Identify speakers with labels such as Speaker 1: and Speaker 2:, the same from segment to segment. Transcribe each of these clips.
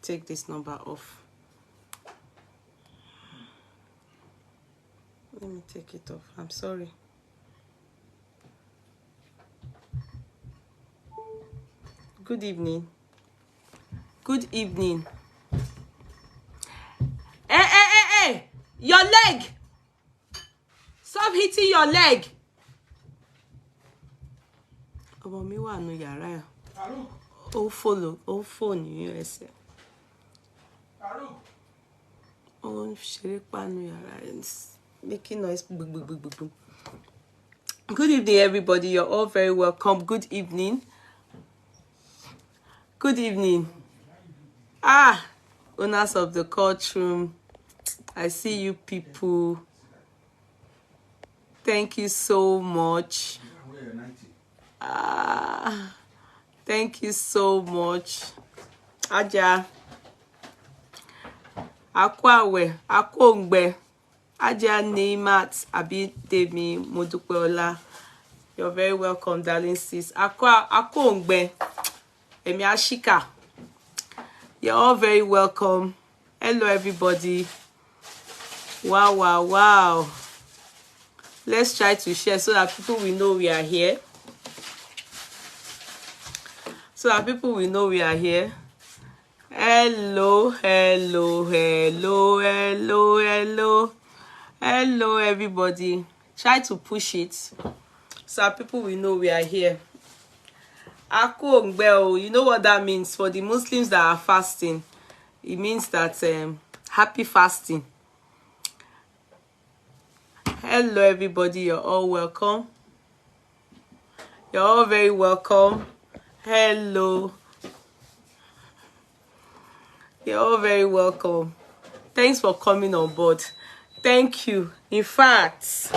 Speaker 1: take this number off. Let me take it off. I'm sorry. Good evening. Good evening. Hey! Your leg! Stop hitting your leg! Ọmọ mi wà nínú yàrá ẹ̀. Ó phone USA. Ó ń ṣeré pa nínú yàrá ẹ̀. Making noise. Good evening, everybody. You're all very welcome. Good evening. Good evening. Owners of the courtroom. I see you people. Thank you so much. Thank you so much. Aja. Akwawe. Akongbe. Aja Neymat Abidemi Modupeola. You're very welcome, darling sis. Akongbe. Emi Ashika. You're all very welcome. Hello, everybody. Wow. Let's try to share so that people will know we are here. Hello, everybody. Try to push it so that people will know we are here. You know what that means? For the Muslims that are fasting, it means that happy fasting. Hello, everybody. You're all welcome. You're all very welcome. Hello. You're all very welcome. Thanks for coming on board. Thank you. In fact,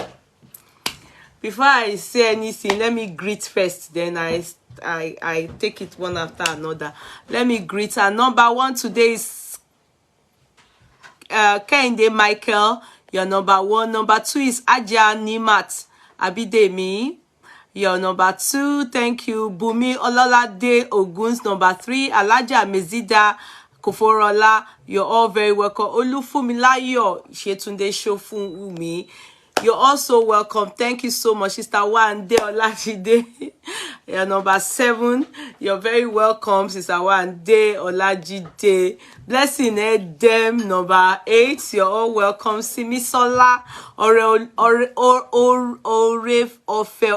Speaker 1: before I say anything, let me greet first. Then I take it one after another. Let me greet. Our number one today is Kehinde Michael. Your number one. Number two is Aja Nimat Abidemi. Your number two. Thank you. Bumi Ololade Oguns. Number three. Alaja Mezida Koforola. You're all very welcome. Olufumilayo Shetunde Shofunmi. You're also welcome. Thank you so much, Sister Wande Olajide. Your number 7. You're very welcome, Sister Wande Olajide. Blessing Edem. Number 8. You're all welcome. Simisola Ore Ofe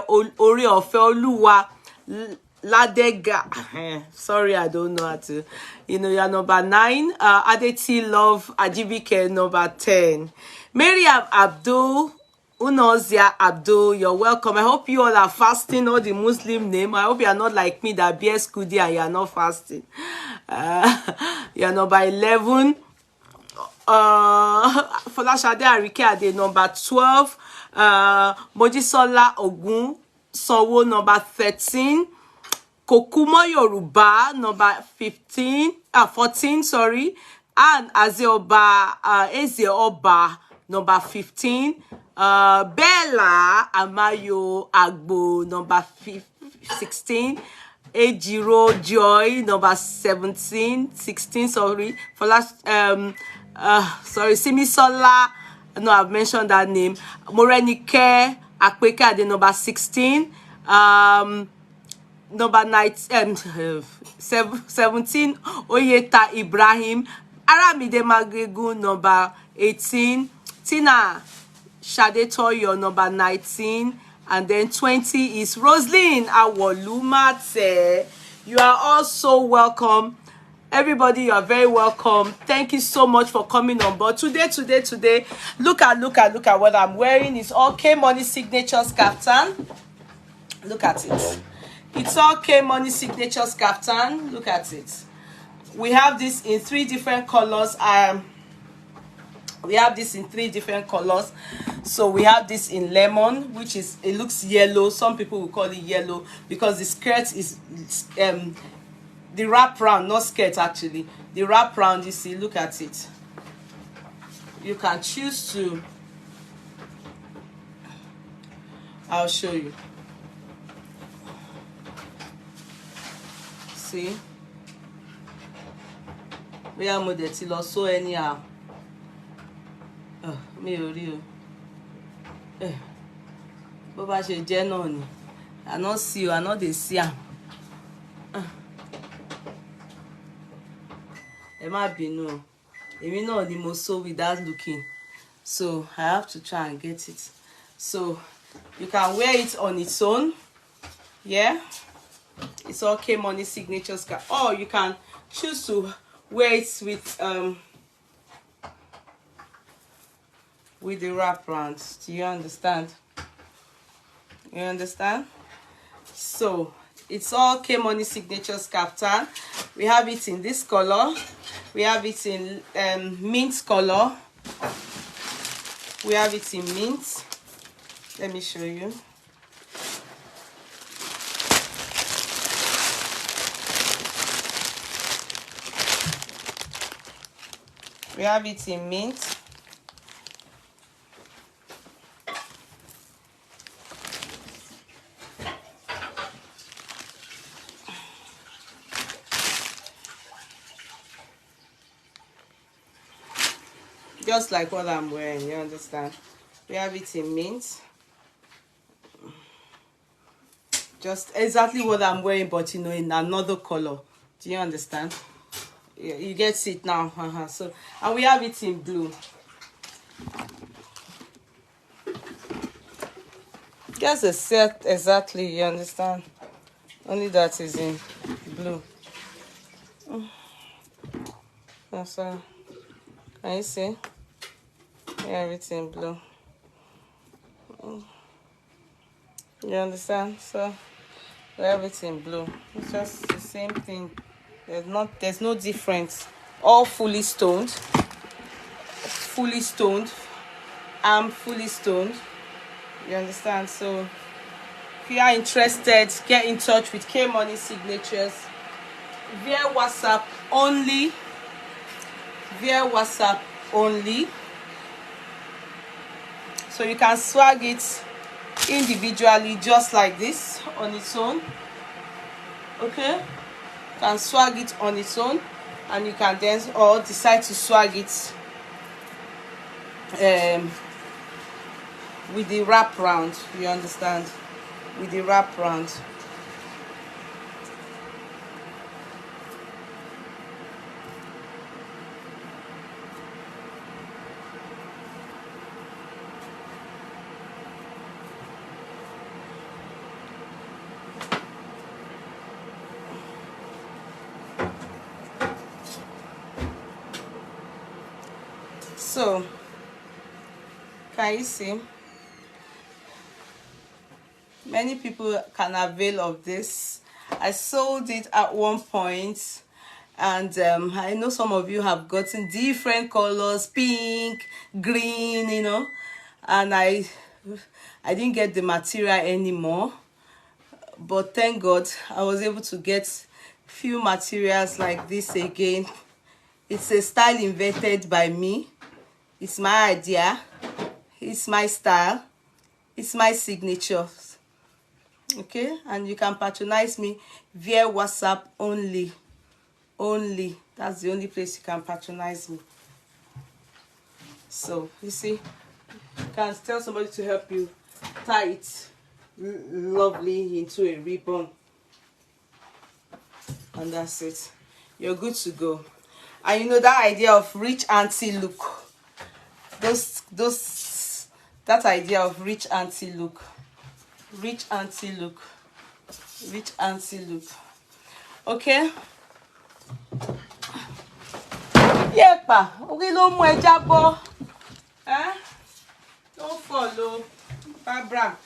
Speaker 1: Oluwa Ladega. Sorry, I don't know how to. You're number 9. Adeti Love Ajibike. Number 10. Miriam Abdul. Unozia Abdul, you're welcome. I hope you all are fasting, all the Muslim name. I hope you are not like me that bears Kudi and you are not fasting. You're number 11. Folashade Arike Ade, number 12. Mojisola Ogun Sowo, number 13. Kokumo Yoruba, number 14, sorry. And Azeoba, Ezeoba, number 15. Bella Amayo Agbo, number 16. Ejiro Joy, number 16, sorry. For last, sorry, Simisola, no, I've mentioned that name. Morenike Akpeka, the number 16. Number 17, Oyeta Ibrahim. Aramide Magegu, number 18. Tina Shadetoyo, number 19. And then 20 is Roslyn Awolumate. You are also welcome. Everybody, you are very welcome. Thank you so much for coming on board. Today. Look at what I'm wearing. It's all K Money Signatures Kaftan. Look at it. It's all K Money Signatures Kaftan. Look at it. We have this in 3 different colors. We have this in 3 different colors. So we have this in lemon, which is, it looks yellow. Some people will call it yellow because the skirt is the wrap round, not skirt actually. The wrap round, you see, look at it. You can choose to, I'll show you. See? bóyá mo dẹ̀ ti lọ so anyhow. Mi ò rí o. Bó bá ṣe jẹ́ náà ni. I no see o, I no dey see am. Ẹ má bínú o. Èmi náà ni mo sew without looking. So I have to try and get it. So you can wear it on its own. Yeah. It's all K-Money signature scarf. Or you can choose to wear it with the wraparound. Do you understand? You understand? So it's all K-Money signature kaftan. We have it in this color. We have it in mint color. We have it in mint. Let me show you. We have it in mint. Just like what I'm wearing, you understand? We have it in mint. Just exactly what I'm wearing, but you know, in another color. Do you understand? You get it now. So, and we have it in blue. Just a set exactly, you understand? Only that is in blue. So, can you see? We have it in blue. You understand? So we have it in blue. It's just the same thing. There's no difference. All fully stoned. Fully stoned. I'm fully stoned. You understand? So if you are interested, get in touch with K-Money Signatures via WhatsApp only. Via WhatsApp only. So you can swag it individually just like this on its own. Okay, you can swag it on its own, and you can then or decide to swag it with the wraparound. You understand? With the wraparound. So, can you see? Many people can avail of this. I sold it at one point, and I know some of you have gotten different colors, pink, green, you know, and I didn't get the material anymore. But thank God I was able to get few materials like this again. It's a style invented by me. It's my idea. It's my style. It's my signature. Okay, and you can patronize me via WhatsApp only. Only. That's the only place you can patronize me. So you see, you can tell somebody to help you tie it lovely into a ribbon, and that's it. You're good to go. And you know that idea of rich auntie look. That idea of rich auntie look. Rich auntie look. Rich auntie look. Okay. Yepa, orí ló mú ẹ jábọ́. Don't follow Barbara.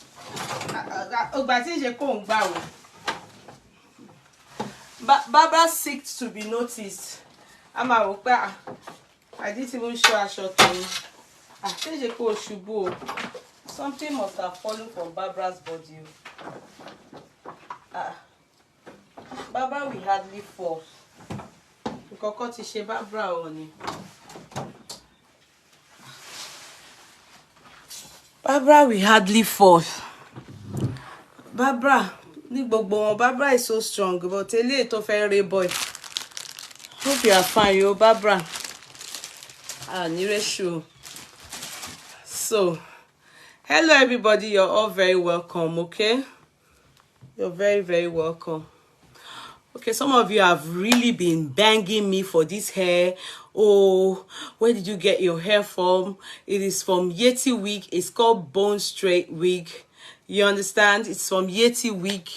Speaker 1: Ogba tí ṣe kò ń gbà o. Barbara seeks to be noticed. I'm a wò I didn't even show aṣọ tèmi. Ṣé ṣe kò ṣubú o. Something must have fallen from Barbara's body. Barbara will hardly fall. Kọ́kọ́ ti ṣe Barbara o ni. Barbara will hardly fall. Barbara, ní gbogbo wọn, Barbara is so strong, but eléyìí tó fẹ́ ré boy. Hope you are fine, yo, Barbara. Nireshu. So, hello everybody. You're all very welcome. Okay, you're very, very welcome. Okay, some of you have really been banging me for this hair. Oh, where did you get your hair from? It is from Yeti Wig. It's called Bone Straight Wig. You understand? It's from Yeti Wig.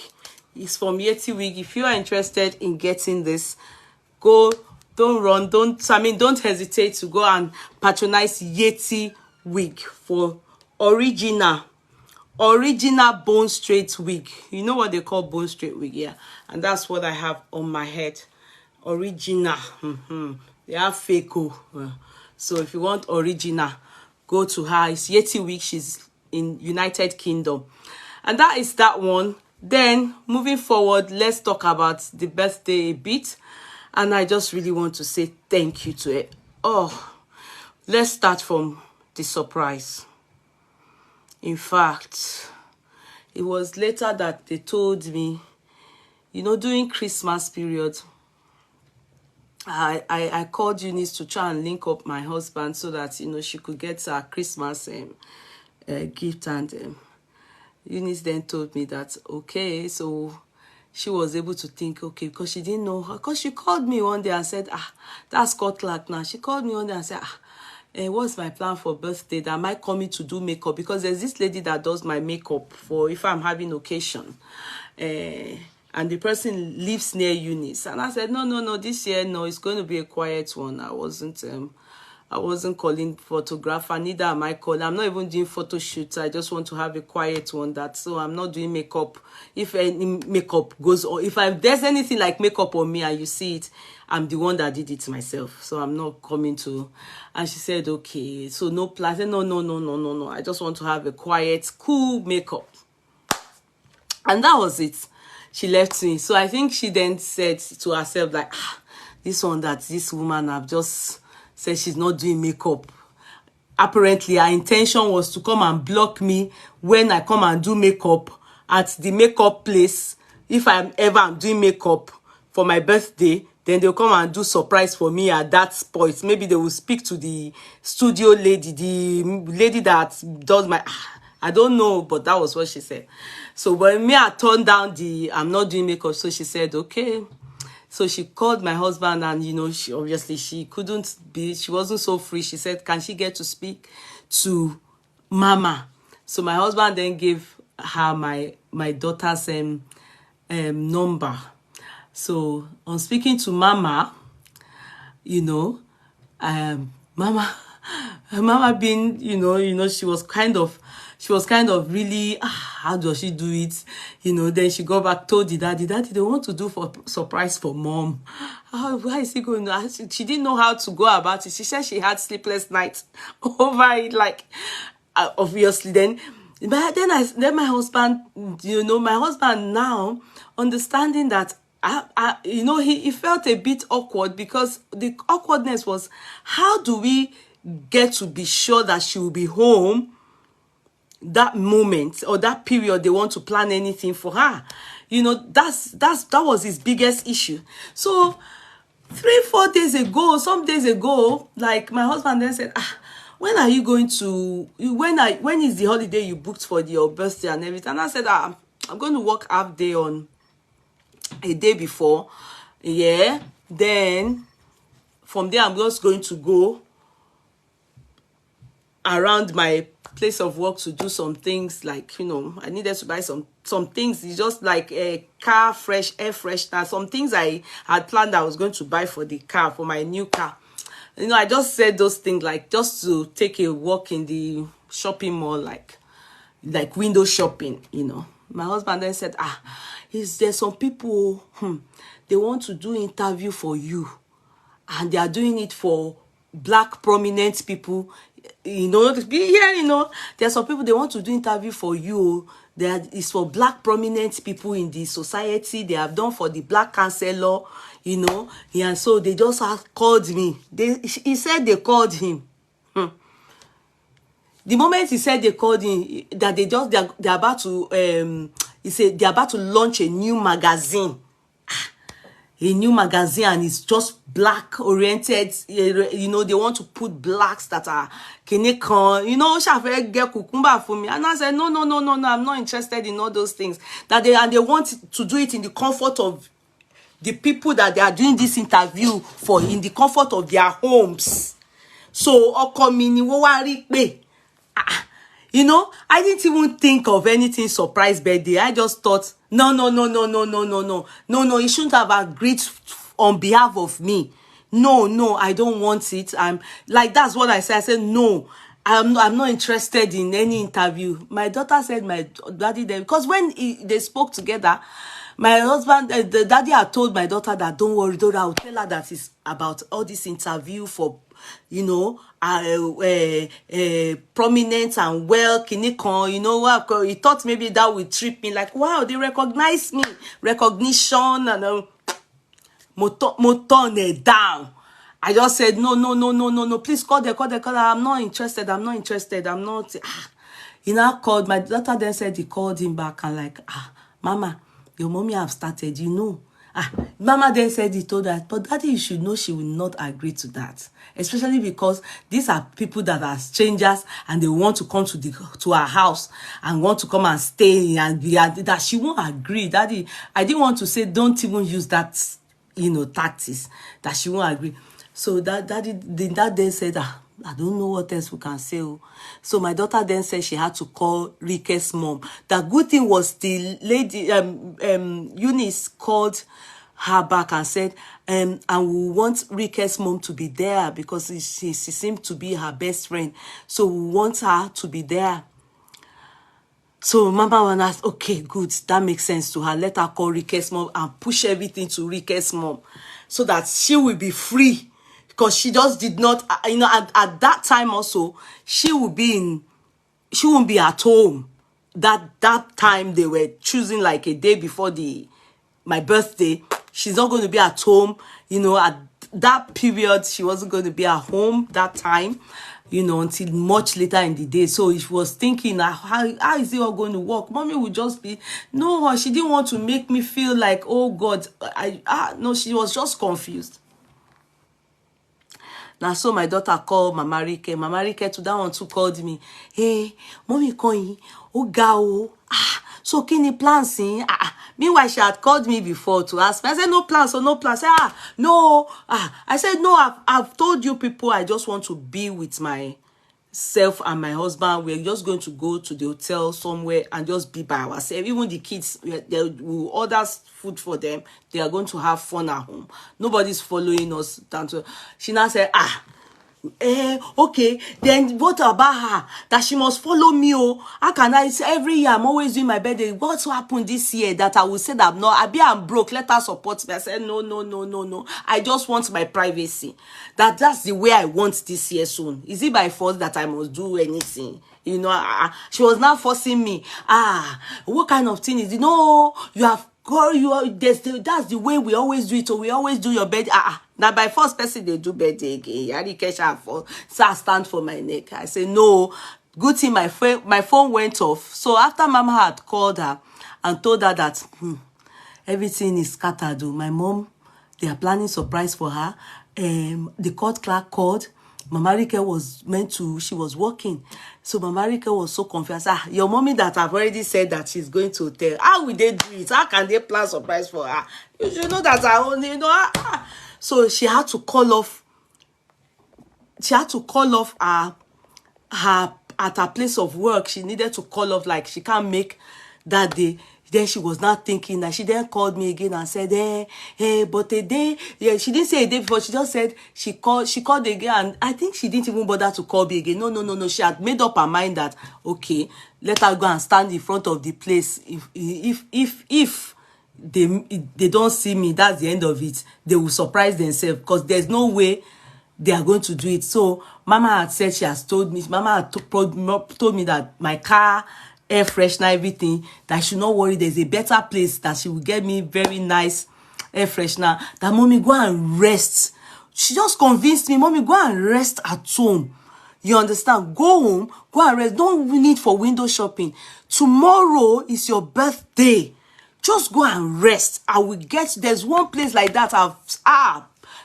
Speaker 1: It's from Yeti Wig. If you are interested in getting this, go. Don't run. Don't hesitate to go and patronize Yeti Wig for original bone straight wig. You know what they call bone straight wig, yeah, and that's what I have on my head. Original. They have fake. So if you want original, go to her. It's Yeti Wig. She's in United Kingdom, and that is that one. Then moving forward, let's talk about the birthday a bit, and I just really want to say thank you to it. Oh, let's start from the surprise. In fact, it was later that they told me, you know, during Christmas period, I called Eunice to try and link up my husband so that, you know, she could get her Christmas gift. And Eunice then told me that, okay, so she was able to think, okay, because she didn't know her. Because she called me one day and said, that's Scotland now. She called me one day and said, what's my plan for birthday? Am I coming to do makeup? Because there's this lady that does my makeup for if I'm having occasion. And the person lives near Eunice. And I said, no, this year, no, it's going to be a quiet one. I wasn't calling photographer, neither am I calling. I'm not even doing photo shoots. I just want to have a quiet one. So I'm not doing makeup. If any makeup goes on, if there's anything like makeup on me and you see it, I'm the one that did it myself. So I'm not coming to. And she said, okay, so no plan. I said, no. I just want to have a quiet, cool makeup. And that was it. She left me. So I think she then said to herself, like, this one that this woman have just said she's not doing makeup. Apparently, her intention was to come and block me when I come and do makeup at the makeup place. If I'm ever doing makeup for my birthday, then they'll come and do surprise for me at that point. Maybe they will speak to the studio lady, the lady that does my... I don't know, but that was what she said. So when me, I turned down I'm not doing makeup, so she said, okay. So she called my husband and, you know, she wasn't so free. She said, can she get to speak to Mama? So my husband then gave her my daughter's number. So on speaking to Mama, you know, Mama being, you know, she was kind of really, how does she do it? You know, then she got back, told the daddy, they want to do for surprise for mom. Why is he going to? She didn't know how to go about it. She said she had sleepless nights over it, like, obviously then. But then my husband, you know, now understanding that, you know, he felt a bit awkward because the awkwardness was, how do we get to be sure that she will be home that moment or that period they want to plan anything for her? You know, that was his biggest issue. So 3-4 days ago, some days ago, like my husband then said, when are you going to, when is the holiday you booked for your birthday and everything? And I said, I'm going to work half day on a day before. Yeah. Then from there, I'm just going to go around my place of work to do some things, like, you know, I needed to buy some things. It's just like a car air freshener, some things I had planned I was going to buy for the car, for my new car. You know, I just said those things like just to take a walk in the shopping mall, like window shopping, you know. My husband then said, is there some people, they want to do interview for you, and they are doing it for black prominent people, you know. Yeah, you know, there are some people, they want to do interview for you. It's for black prominent people in the society. They have done for the black counselor, you know. And so they just called me. He said they called him. The moment he said they called him, that they're about to he said they're about to launch a new magazine. a new magazine and it's just black oriented. You know, they want to put blacks that are kinekon, you know, get cucumber for me. And I said, no, I'm not interested in all those things. And they want to do it in the comfort of the people that they are doing this interview for, in the comfort of their homes. So, you know, I didn't even think of anything surprise birthday. I just thought, no, he shouldn't have agreed on behalf of me. No, I don't want it. I'm like, that's what I said. I said, no, I'm not interested in any interview. My daughter said, my daddy, because when they spoke together, my husband, the daddy had told my daughter that don't worry, I'll tell her that it's about all this interview for, you know, prominent and well, kinikon, you know, he thought maybe that would trip me, like, wow, they recognize me, recognition, and moton down. I just said, no, please call them, I'm not interested, I'm not, He now called, my daughter then said he called him back and like, Mama, your mommy have started, you know. Mama then said he told her, but daddy, you should know she will not agree to that. Especially because these are people that are strangers and they want to come to our house and want to come and stay and that she won't agree. Daddy, I didn't want to say don't even use that, you know, tactics, that she won't agree. So that then said, I don't know what else we can say. So my daughter then said she had to call Rike's mom. The good thing was the lady, Eunice called her back and said, and we want Rike's mom to be there because she seemed to be her best friend. So we want her to be there. So Mama was asked, okay, good, that makes sense to her. Let her call Rike's mom and push everything to Rike's mom so that she will be free. Because she just did not, you know, at that time also, she won't be at home. That time they were choosing like a day before my birthday. She's not going to be at home, you know, at that period, she wasn't going to be at home that time, you know, until much later in the day. So she was thinking, how is it all going to work? Mommy would just be, no, she didn't want to make me feel like, oh God, no, she was just confused. Now, so my daughter called Mama Rike. Mama Rike to that one too called me. Hey, Mommy Koyi, oh gao. So kini plans in? Meanwhile, she had called me before to ask me. I said, no plans, no plans. No. I said, no, I've told you people I just want to be with myself and my husband. We're just going to go to the hotel somewhere and just be by ourselves. Even the kids, they will order food for them. They are going to have fun at home. Nobody's following us down to. She now said, okay, then what about her? That she must follow me. How can I say every year I'm always doing my birthday? What's happened this year that I will say that I'm broke? Let her support me. I said, no. I just want my privacy. That's the way I want this year soon. Is it by force that I must do anything? You know, she was now forcing me. What kind of thing is it? No, you have. Girl, that's the way we always do it. So we always do your birthday. Now by first person they do birthday again. Yari Kesha for stand for my neck. I say no. Good thing my phone went off. So after Mama had called her and told her that everything is scattered. My mom, they are planning surprise for her. The court clerk called. Mama Rike she was working. So Mama Rike was so confused. Your mommy that I've already said that she's going to hotel. How will they do it? How can they plan surprise for her? You should know that I only, you know. So she had to call off. She had to call off her at her place of work. She needed to call off, like she can't make that day. Then she was not thinking that. She then called me again and said, but a day, yeah, she didn't say a day before. She just said she called again, and I think she didn't even bother to call me again. No. She had made up her mind that, okay, let her go and stand in front of the place. If they don't see me, that's the end of it. They will surprise themselves because there's no way they are going to do it. So Mama had said, she has told me, Mama had told me that my car, air freshener, everything, that I should not worry. There's a better place that she will get me very nice air freshener. That Mommy, go and rest. She just convinced me, Mommy, go and rest at home. You understand? Go home, go and rest. Don't need for window shopping. Tomorrow is your birthday. Just go and rest. I will get, there's one place like that.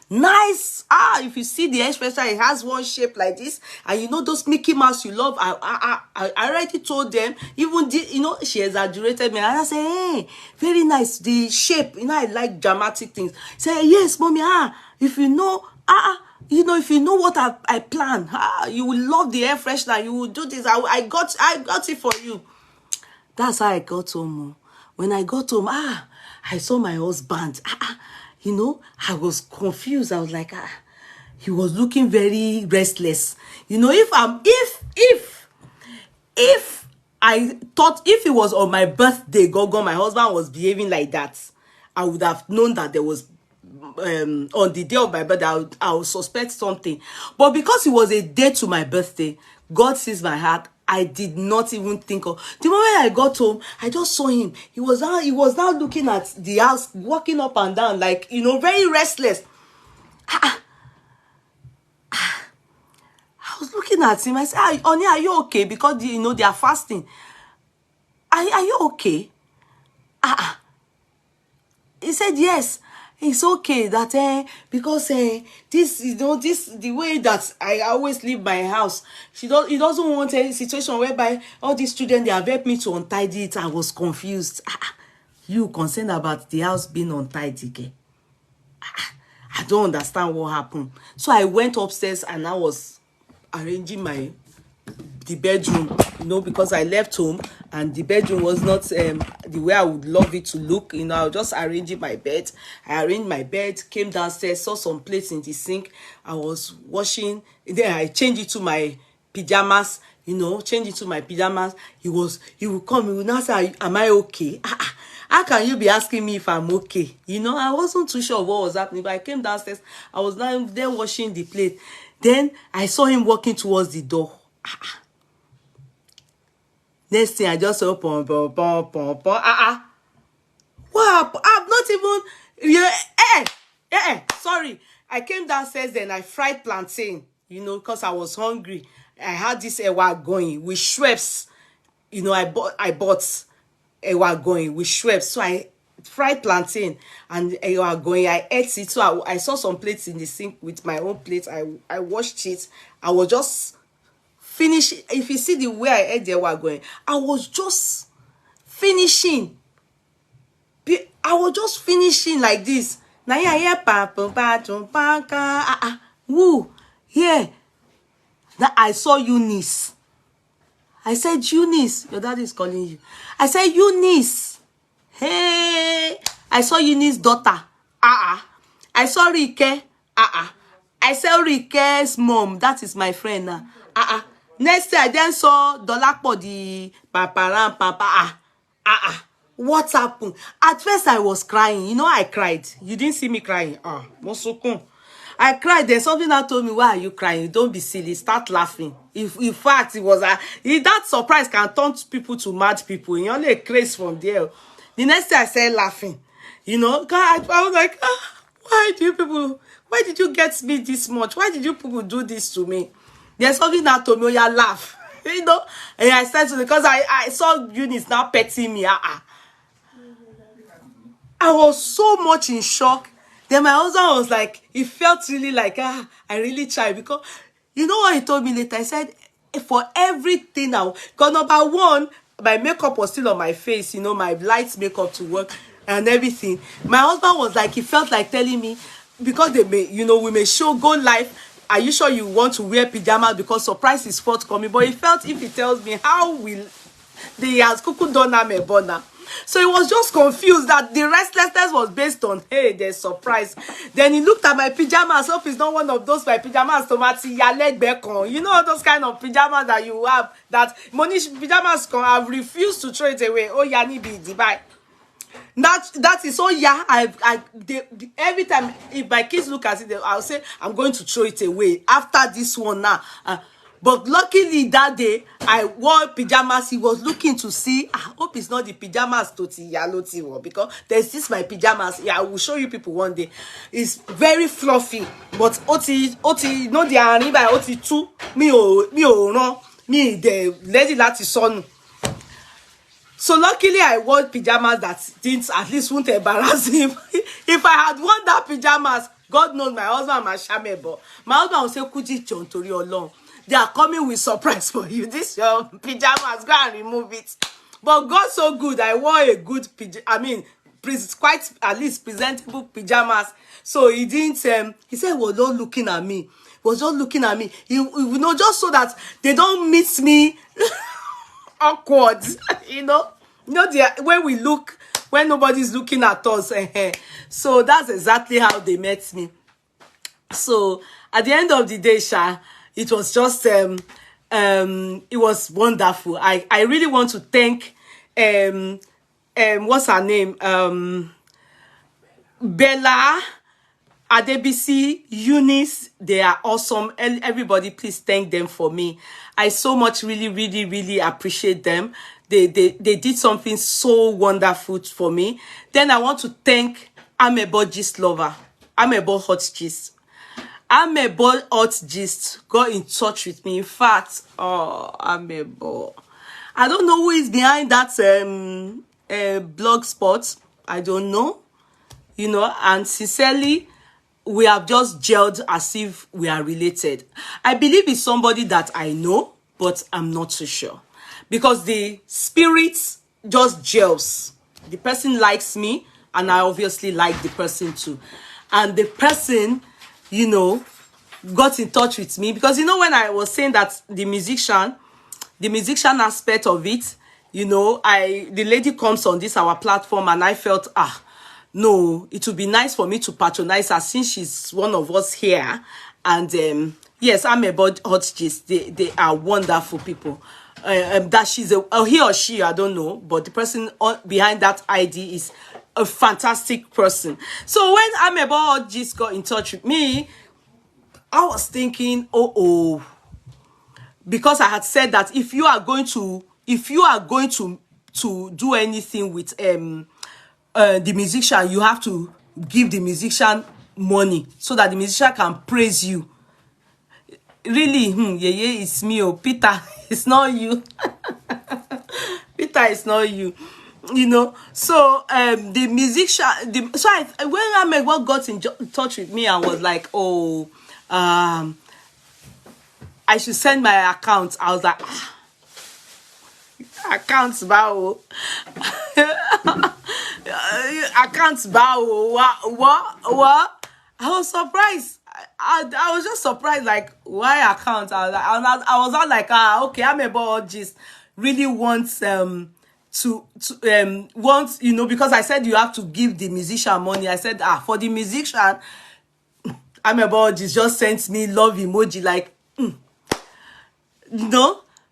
Speaker 1: Nice. If you see the expression, it has one shape like this. And you know those Mickey Mouse you love. I already told them, even she exaggerated me. And I say, hey, very nice. The shape, I like dramatic things. Say, yes, mommy, if you know, if you know what I plan, you will love the air freshener. You will do this. I got it for you. That's how I got home. When I got home, I saw my husband. I was confused. I was like, he was looking very restless. If I thought if it was on my birthday, my husband was behaving like that, I would have known that there was on the day of my birthday, I would suspect something. But because it was a day to my birthday, God sees my heart. I did not even think of the moment I got home. I just saw him. He was now looking at the house, walking up and down, like very restless. I was looking at him. I said, honey, are you okay? Because they are fasting. Are you okay? He said, yes. It's okay that because this the way that I always leave my house, he doesn't want a situation whereby all these children, they have helped me to untidy it. I was confused. You concerned about the house being untidy again? I don't understand what happened. So I went upstairs and I was arranging the bedroom, because I left home and the bedroom was not the way I would love it to look. I was just arranging my bed. I arranged my bed, came downstairs, saw some plates in the sink. I was washing. Then I changed it to my pajamas. Change it to my pajamas. He would come. He would now say, am I okay? How can you be asking me if I'm okay? I wasn't too sure what was happening, but I came downstairs. I was now there washing the plate. Then I saw him walking towards the door. Next thing I just open, what happened? I'm not even, sorry. I came downstairs, then I fried plantain, because I was hungry. I had this ewa going with Schweppes. I bought ewa going with Schweppes. So I fried plantain and ewa going. I ate it. So I saw some plates in the sink with my own plate. I washed it. I was just finish. If you see the way I ate the ewa going, I was just finishing. I was just finishing like this. Now woo, yeah. Now I saw Eunice. I said, Eunice, your daddy is calling you. I said, Eunice. Hey, I saw Eunice's daughter. I saw Rike. I saw Rike's mom. That is my friend now. Next day I then saw Dolapo the papa. What happened? At first I was crying. I cried. You didn't see me crying. I cried. Then something that told me, why are you crying? Don't be silly. Start laughing. If in fact it was that surprise can turn people to mad people. You only a craze from there. The next day I started laughing. God, I was like, why did you get me this much? Why did you people do this to me? There's something that told me, you laugh. And I started to, because I saw Eunice now petting me. I was so much in shock. Then my husband was like, he felt really like, I really tried. Because you know what he told me later? He said, for everything now, because number one, my makeup was still on my face, my light makeup to work and everything. My husband was like, he felt like telling me, because they may, we may show go live. Are you sure you want to wear pajamas because surprise is forthcoming? But he felt if he tells me, how will the has kuku dona me bona? So he was just confused that the restlessness was based on, hey, there's surprise. Then he looked at my pajamas. Hope it's not one of those my pajamas tomati ya leg bacon. Those kind of pajamas that you have, that money pajamas can have refused to throw it away. Oh, yani be Dubai. That is so every time if my kids look at it, I'll say I'm going to throw it away after this one now. But luckily that day I wore pajamas. He was looking to see. I hope it's not the pajamas toti yellow because there's this my pajamas. Yeah, I will show you people one day. It's very fluffy, but oti no the arriba oti too me no me the lady that is son. So luckily I wore pajamas that didn't, at least won't embarrass him. If I had worn that pajamas, God knows my husband my shame, but my husband will say, Kuji John Tori Olorun, they are coming with surprise for you. This your pajamas, go and remove it. But God so good, I wore a good quite at least presentable pajamas. So he didn't he said he was not looking at me. He was just looking at me. Just so that they don't miss me awkward. When we look, when nobody's looking at us. So that's exactly how they met me. So at the end of the day, it was just it was wonderful. I really want to thank what's her name? Bella, Adebisi, Eunice. They are awesome. Everybody, please thank them for me. I so much really appreciate them. They did something so wonderful for me. Then I want to thank Amebo Gist Lover. Amebo Hot Gist. Amebo Hot Gist got in touch with me. In fact, Amebo, I don't know who is behind that blog spot. I don't know. And sincerely, we have just gelled as if we are related. I believe it's somebody that I know, but I'm not so sure. Because the spirit just gels. The person likes me, and I obviously like the person too. And the person, got in touch with me. Because, when I was saying that the musician aspect of it, the lady comes on this, our platform, and I felt, no, it would be nice for me to patronize her since she's one of us here. And yes, I'm about Hot Gist. They are wonderful people. That she's he or she, I don't know, but the person behind that ID is a fantastic person. So when I'm about Hot Gist got in touch with me, I was thinking, because I had said that if you are going to do anything with the musician, you have to give the musician money so that the musician can praise you. Really, yeah, it's me, Peter. It's not you. Peter, it's not you. So the musician, when Amebo got in touch with me and was like, I should send my account. I was like, accounts bow. Accounts bow. What? I was surprised. I was just surprised, like, why account? I was not like, okay, Amebo just really wants because I said you have to give the musician money. I said, for the musician, Amebo just sent me love emoji, like,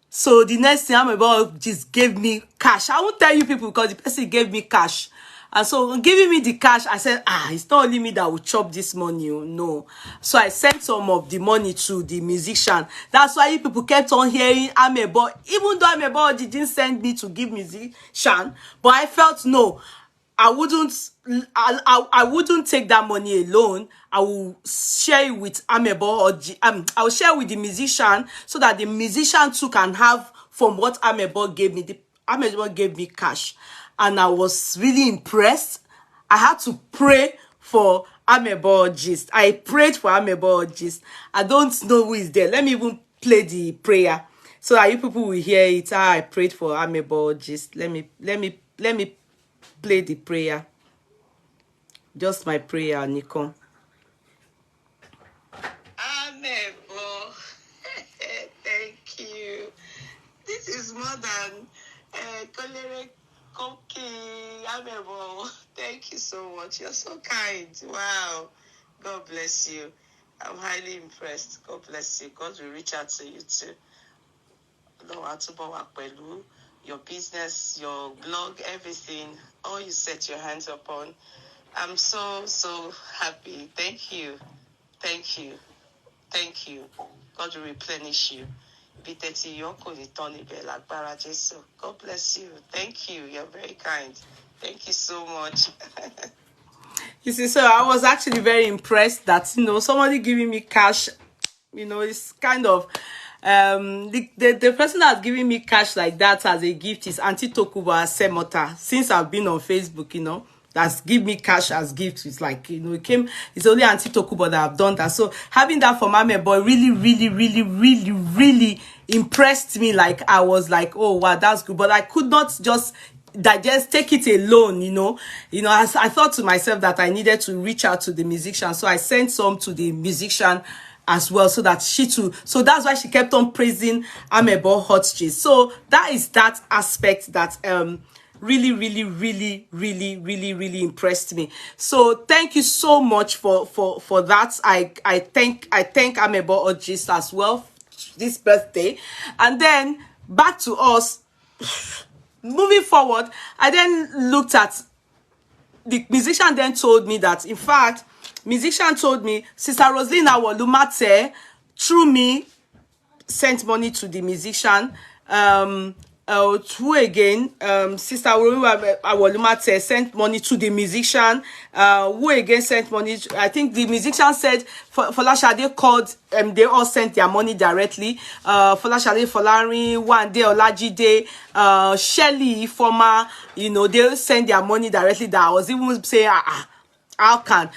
Speaker 1: So the next thing Amebo just gave me cash. I won't tell you people because the person gave me cash. And so giving me the cash, I said, it's not only me that will chop this money, no. So I sent some of the money to the musician. That's why you people kept on hearing Amebo, even though Amebo didn't send me to give musician, but I felt, no, I wouldn't take that money alone. I will share it with Amebo, I will share with the musician so that the musician too can have from what Amebo gave me. Amebo gave me cash. And I was really impressed. I had to pray for Amebo Gist. I prayed for Amebo Gist. I don't know who is there. Let me even play the prayer so that you people will hear it. I prayed for Amebo Gist. Let me play the prayer. Just my prayer, Nico. Amebo, thank you. This is more than choleric. Okay, Amebo, thank you so much. You're so kind. Wow. God bless you. I'm highly impressed. God bless you. God will reach out to you too. Your business, your blog, everything, all you set your hands upon. I'm so happy. Thank you. Thank you. Thank you. God will replenish you. God bless you. Thank you. You're very kind. Thank you so much. You see, so I was actually very impressed that, somebody giving me cash, it's kind of, The person that's giving me cash like that as a gift is Auntie Tokuba Semota. Since I've been on Facebook, that's give me cash as gifts. It's like, it's only Auntie Tokuba that I've done that. So having that for my boy really, really, really, really, really impressed me. Like, I was like, oh wow, that's good. But I could not just digest, take it alone, as I thought to myself that I needed to reach out to the musician. So I sent some to the musician as well, so that she too, so that's why she kept on praising Amebo Hot Cheese. So that is that aspect that really, really, really, really, really, really impressed me. So thank you so much for that. I thank Amebo Hot Cheese as well this birthday. And then back to us. Moving forward, I then looked at the musician. Then told me that, in fact, musician told me Sister Roslyn Awolumate through me sent money to the musician. Who again? Sister Awolumate sent money to the musician. Who again sent money? I think the musician said Folashade called. They all sent their money directly. Folashade, Folari, one day Olajide, Shelly, former, they sent their money directly. That I was even saying, how can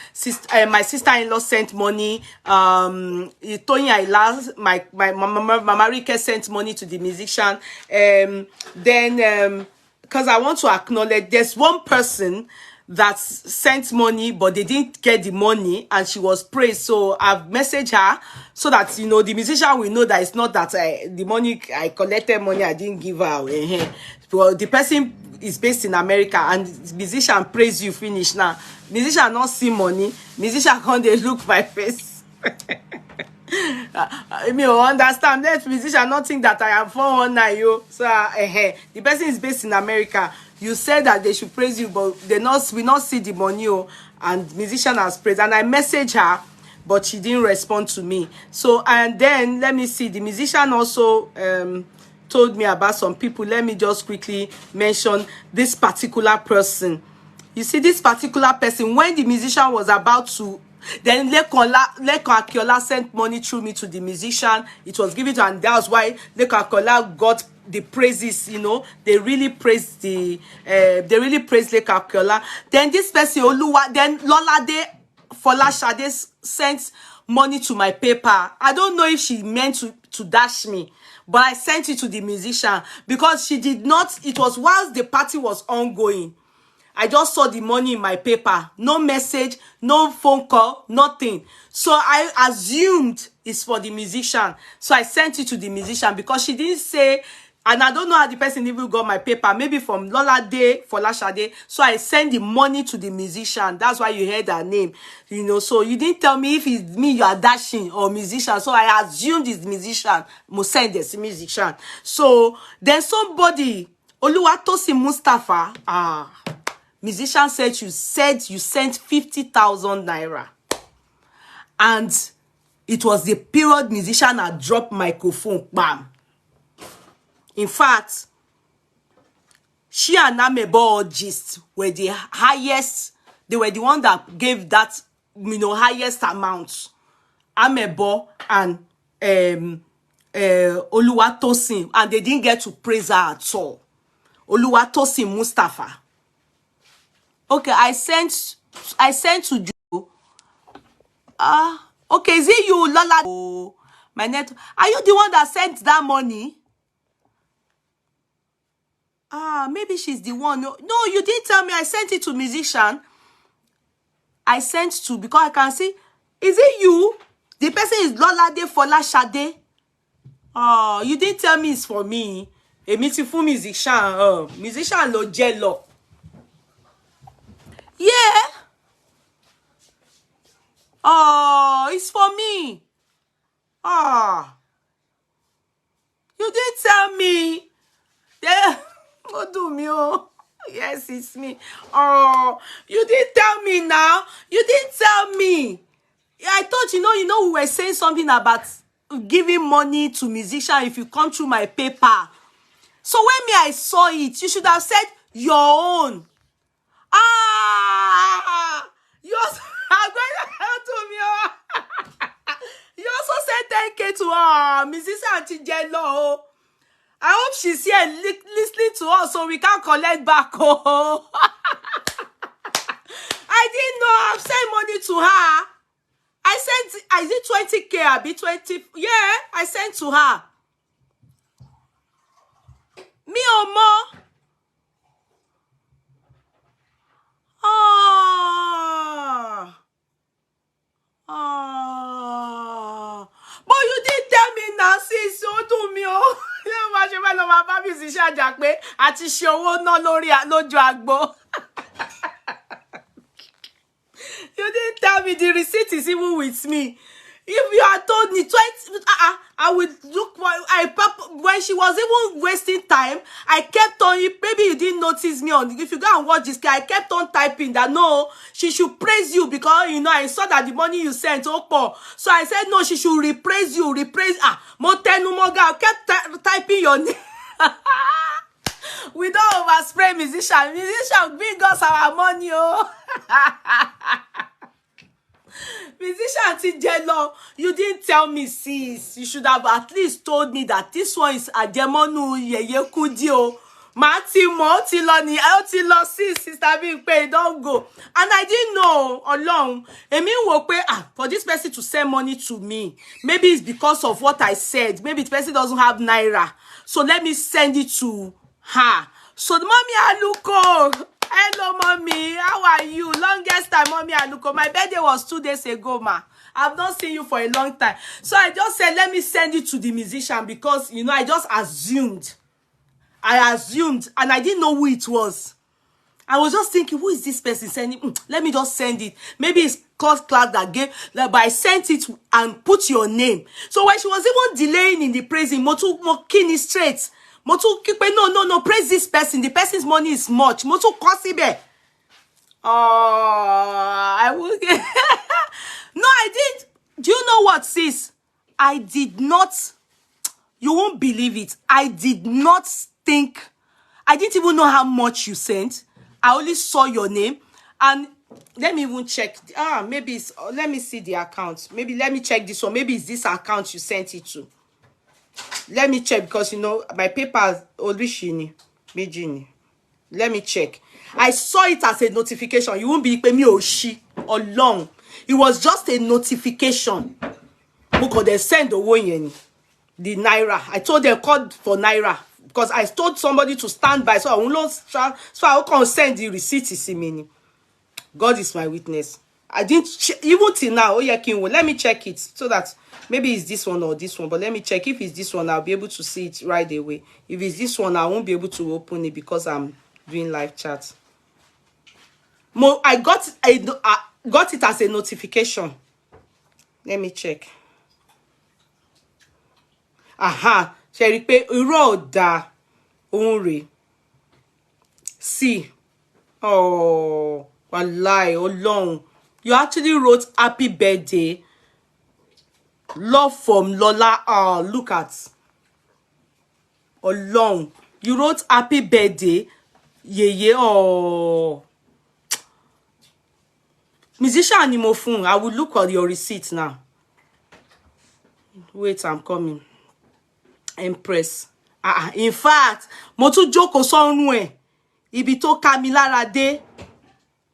Speaker 1: my sister-in-law sent money? Tony Ayla, my Mama Rike sent money to the musician. Then because I want to acknowledge, there's one person that sent money, but they didn't get the money, and she was praised. So I've messaged her so that the musician will know that it's not that the money I collected money I didn't give her. Well, the person is based in America, and the musician praise you finish now. Musician not see money. Musician can't they look my face. I mean, understand that musician not think that I am 419 yo. So the person is based in America. You said that they should praise you, but we not see the money, and musician has praised. And I messaged her, but she didn't respond to me. So, and then let me see, the musician also told me about some people. Let me just quickly mention this particular person. You see, this particular person, when the musician was about to, then Lekon Akiola sent money through me to the musician. It was given to, and that's why Lekon Akiola got the praises. They really praised Lekon Akiola. Then this person Oluwa, then Lolade Folashade sent money to my paper. I don't know if she meant to dash me, but I sent it to the musician because she did not. It was whilst the party was ongoing. I just saw the money in my paper. No message, no phone call, nothing. So I assumed it's for the musician. So I sent it to the musician because she didn't say, and I don't know how the person even got my paper. Maybe from Lolade Folashade. So I sent the money to the musician. That's why you heard her name. So you didn't tell me if it's me you are dashing or musician. So I assumed it's musician. Send this musician. So then somebody, Oluwatosin Mustafa, musician said you sent 50,000 naira, and it was the period musician had dropped microphone. Bam. In fact, she and Amebo Gist were the highest. They were the one that gave that highest amount. Amebo and Oluwatosin, and they didn't get to praise her at all. Oluwatosin Mustafa. Okay, I sent to you. Okay, is it you, Lola? Oh, my net. Are you the one that sent that money? Maybe she's the one. No, you didn't tell me. I sent it to musician. I sent to, because I can see. Is it you? The person is Lolade Folashade. You didn't tell me it's for me. A beautiful musician. Musician lo jello. Yeah. It's for me. You didn't tell me. Yeah. What do me? Yes, it's me. You didn't tell me now. You didn't tell me. Yeah, I thought, we were saying something about giving money to musician if you come through my paper. So when I saw it, you should have said your own. You also, I'm going to help me. You also say 10K to her. Mrs. Auntie Jello. I hope she's here listening to us so we can collect back. Oh. I didn't know I've sent money to her. I did 20K, I be 20. Yeah, I sent to her. Me or more. But you didn't tell me now, sis. So do me. Oh. You didn't tell me the receipt is even with me. If you had told me 20, I would look for. When she was even wasting time, I kept on. Maybe you didn't notice me on. If you go and watch this guy, I kept on typing that no, she should praise you because I saw that the money you sent. So I said no, she should repraise you. I kept typing your name. We don't overspray musician. Musician bring us our money, oh. Musician Jello, you didn't tell me, sis. You should have at least told me that this one is Ademonu Yeye Kudio. Sis, sister being paid, don't go. And I didn't know alone. For this person to send money to me. Maybe it's because of what I said. Maybe the person doesn't have naira. So let me send it to her. So the mommy Aluko. Hello, mommy. How are you? Longest time, mommy Aluko. My birthday was 2 days ago, ma. I've not seen you for a long time. So I just said, let me send it to the musician because, I just assumed. And I didn't know who it was. I was just thinking, who is this person sending? Let me just send it. Maybe it's class that gave, but I sent it and put your name. So when she was even delaying in the praising, Motu Mokini straight. Motu Kipe, no, praise this person. The person's money is much. Motu Kosibe. I will get. No, I didn't. Do you know what, sis? I did not. You won't believe it. I did not think. I didn't even know how much you sent. I only saw your name. And let me even check. Maybe it's. Let me see the account. Maybe let me check this one. Maybe it's this account you sent it to. Let me check because my paper Olishini Mijini. Let me check. I saw it as a notification. You won't be me or she or long. It was just a notification. Because they send the naira. I told them called for naira because I told somebody to stand by. So I can't send the receipt. God is my witness. I didn't even till now. Let me check it so that maybe it's this one or this one. But let me check. If it's this one, I'll be able to see it right away. If it's this one, I won't be able to open it because I'm doing live chat. I got it as a notification. Let me check. Aha, Sherry pay Uroda Unri. See. Oh, wallahi, oh long. You actually wrote happy birthday. Love from Lola. Oh, look at. Oh long. You wrote happy birthday. Yeah. Oh. Musician Animofun. I will look at your receipt now. Wait, I'm coming. Empress. In fact, mo tún jókòó sọ́rùn ẹ̀. Ibi tó ká mi lára dé.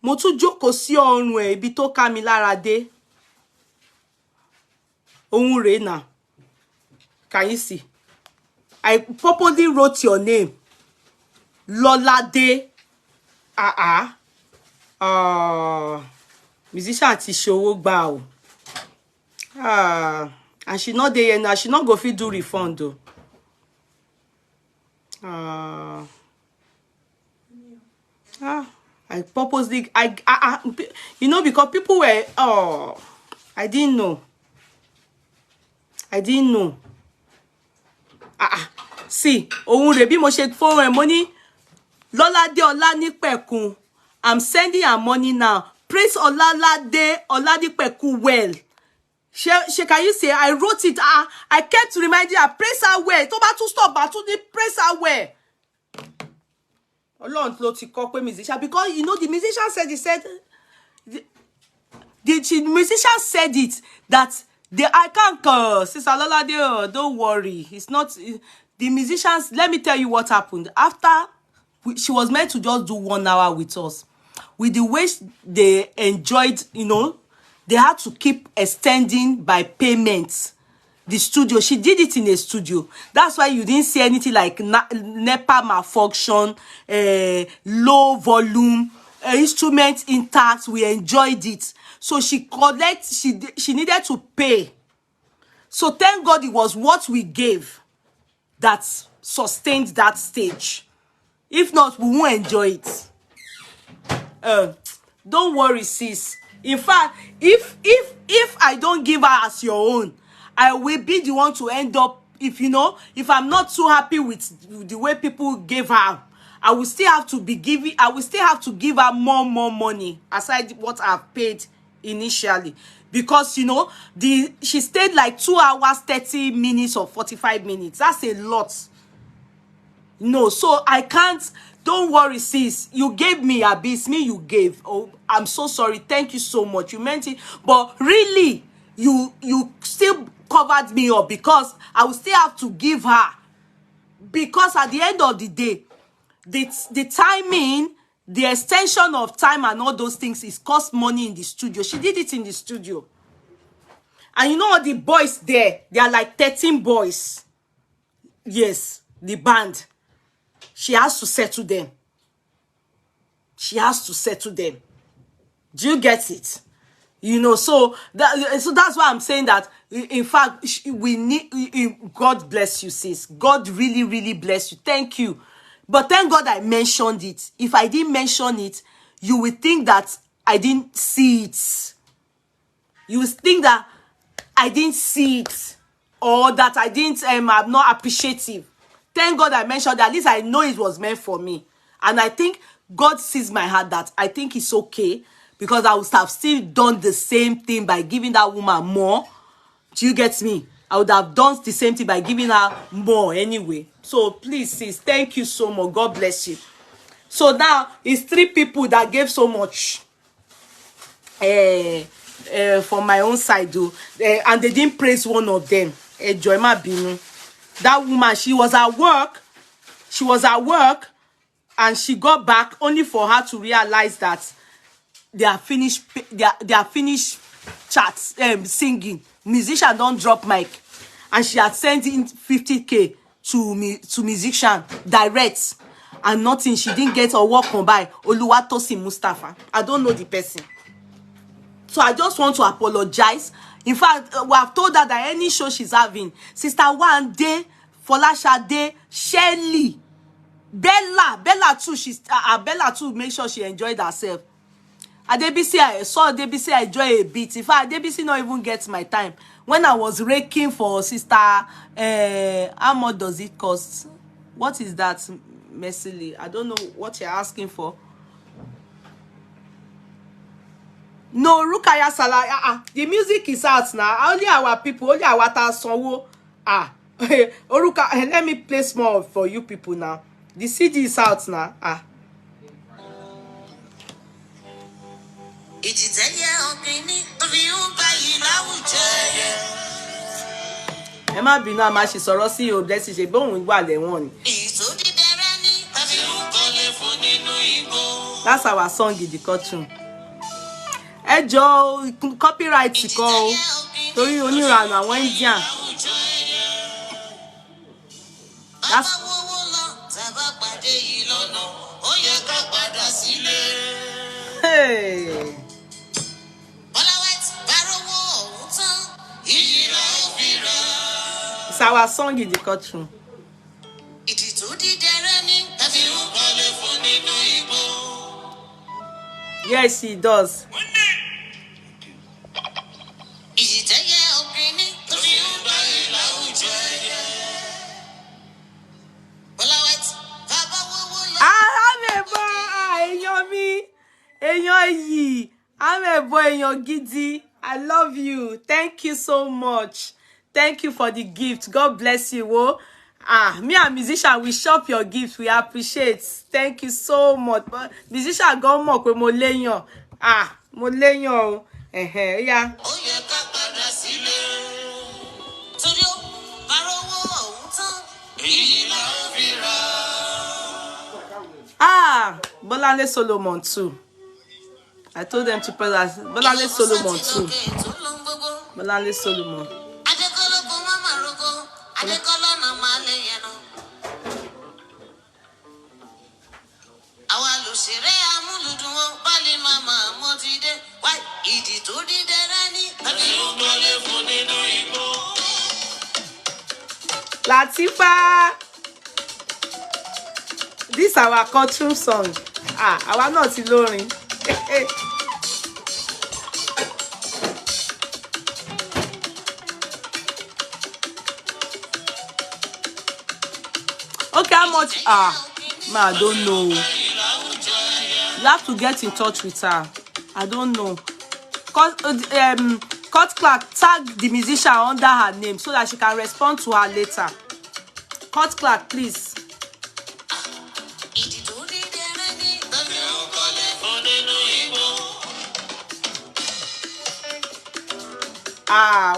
Speaker 1: Mo tún jókòó sí ọrùn ẹ̀. Ibi tó ká mi lára dé. Ohun rèé now. Can you see? I purposely wrote your name. Lolade. Musician ti ṣòwò gbà o. And she not there now. She not go fit do refund though. I purposely because people were I didn't know. See, ohun rẹ̀ bí mo ṣe fún ẹ money. Lolade Olanipekun. I'm sending her money now. Praise Olalade Olanipekun well. She can you say I wrote it. I kept reminding her, praise her well. Tó bá tún stop, but to praise her well. Ọlọ́run ló ti kọ́ pé musician because the musician said the musician said it that I can't, Sister Lolade, don't worry. It's not the musicians. Let me tell you what happened. After she was meant to just do 1 hour with us, with the way they enjoyed, they had to keep extending by payments. The studio, she did it in a studio. That's why you didn't see anything like NEPA malfunction, low volume, instrument intact. We enjoyed it. So she needed to pay. So thank God it was what we gave that sustained that stage. If not, we won't enjoy it. Don't worry, sis. In fact, if I don't give her as your own, I will be the one to end up. If I'm not too happy with the way people gave her, I will still have to give her more money aside what I've paid initially, because she stayed like 2 hours 30 minutes or 45 minutes. That's a lot. No, so I can't. Don't worry, sis. You gave me abyss. Me, you gave. Oh, I'm so sorry. Thank you so much. You meant it. But really, you still covered me up, because I will still have to give her. Because at the end of the day, the timing, the extension of time and all those things is cost money in the studio. She did it in the studio. And you know what, the boys there, they are like 13 boys. Yes, the band. She has to settle them. She has to settle them. Do you get it? So that's why I'm saying that, in fact, we need, God bless you, sis. God really, really bless you. Thank you. But thank God I mentioned it. If I didn't mention it, you would think that I didn't see it. You would think that I didn't see it, or that I didn't, I'm not appreciative. Thank God I mentioned that. At least I know it was meant for me. And I think God sees my heart, that I think it's okay, because I would have still done the same thing by giving that woman more. Do you get me? I would have done the same thing by giving her more anyway. So please, sis, thank you so much. God bless you. So now it's 3 people that gave so much for my own side, though. And they didn't praise one of them. Joyma Binu. That woman, she was at work, and she got back only for her to realize that they are finished chats, singing. Musician don't drop mic, and she had sent in 50K to musician direct, and nothing. She didn't get a work on by Oluwatosin Mustafa. I don't know the person. So I just want to apologize. In fact, we have told her that any show she's having, Sister One Day, Folashade, Shelly, Bella too, Bella too, make sure she enjoyed herself. Adebisi, I saw Adebisi enjoy a bit. In fact, Adebisi not even gets my time. When I was raking for Sister, how much does it cost? What is that, Messily? I don't know what you're asking for. No, Rukaya Salah. The music is out now. Only our people, only our Sonwo. Oruka, let me play small for you people now. The CD is out now. Emma Bina Mashi Soro CEO Blessing ṣe bóun wà lẹ́wọ̀n ni. That's our song in the cartoon. Ẹ jọ̀ọ́, copyright kọ o. Torí oníranú àwọn Indian. That's hey. It's our song in the cartoon. Yes, he does. I'm a boy, èèyàn gidi. I love you. Thank you so much. Thank you for the gift. God bless you. Oh. Me and musician, we shop your gift. We appreciate. Thank you so much. But musician, go more pé mo léyàn. Mo léyàn. Yeah. Bolale Solomon too. I told them to press that. Bolale Solomon too. Bolale Solomon. Latifa. This is our cultural song. Àwa náà ti lórin. Okay, how much? I don't know. You have to get in touch with her. I don't know. Cause Cut Clark tag the musician under her name so that she can respond to her later. Cut Clark, please.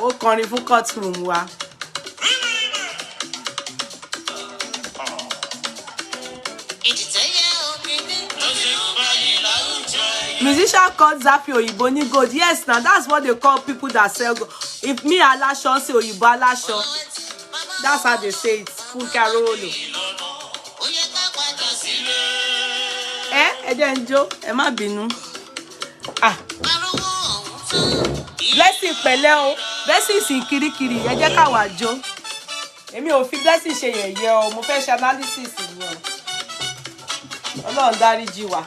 Speaker 1: Ó kọrin fún courtroom wa. Musician called Zappy Oyibo ni gold. Yes, now that's what they call people that sell gold. If me Alasho say Oyibo Alasho, that's how they say it. Full Carolo. Enjo, ẹ má bínú. Blessing pẹ̀lẹ́ o. Blessing sin kirikiri, ẹ jẹ́ ká wá jó. Èmi ò fi Blessing ṣe yẹ̀yẹ́ o, mo fẹ́ ṣe analysis ni o. Ọlọ́run dáríjì wá.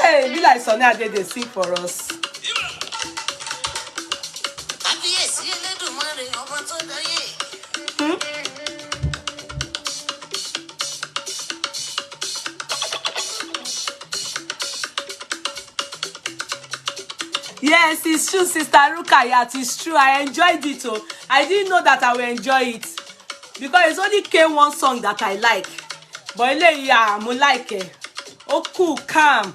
Speaker 1: Hey, be like Sonny Ade, they sing for us. Yes, it's true, Sister Rukayat. It's true. I enjoyed it. Oh, I didn't know that I would enjoy it because it's only K1 song that I like. But yeah, I like it. Oh, cool, calm.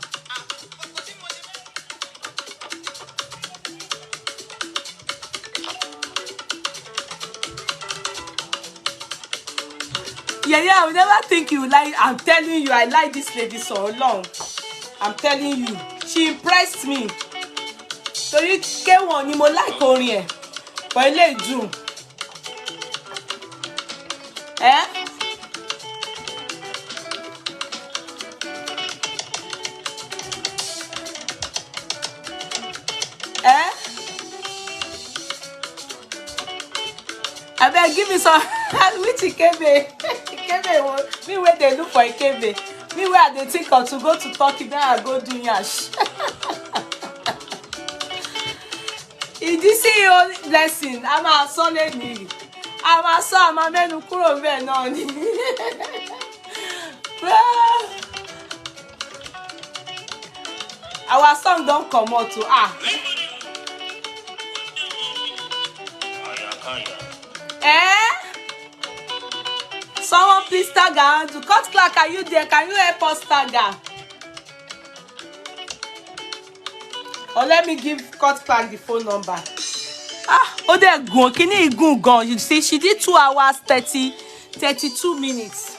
Speaker 1: Yeah, I would never think you like. I'm telling you, I like this lady so long. I'm telling you, she impressed me. So you get one, you more like orin ẹ. But ilé ìdùn. I beg, give me some. Which Ikebe? Ikebe, me where they look for Ikebe. Me where they think of to go to Turkey, then I go do yash. If you see your Blessing, I'm a son of me. I'm a son, I'm a man who couldn't be known. Our song don't come out to Someone please tag her. To Cut Clark, are you there? Can you help us tag her? Or let me give Cut Clark the phone number. Oh, they're gone. Can you go? You see, she did 2 hours 32 minutes.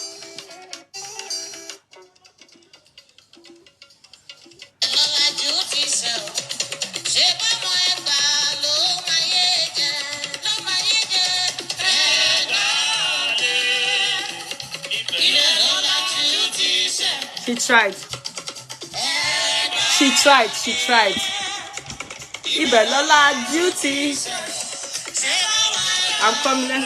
Speaker 1: She tried. Ibelola duty. I'm coming.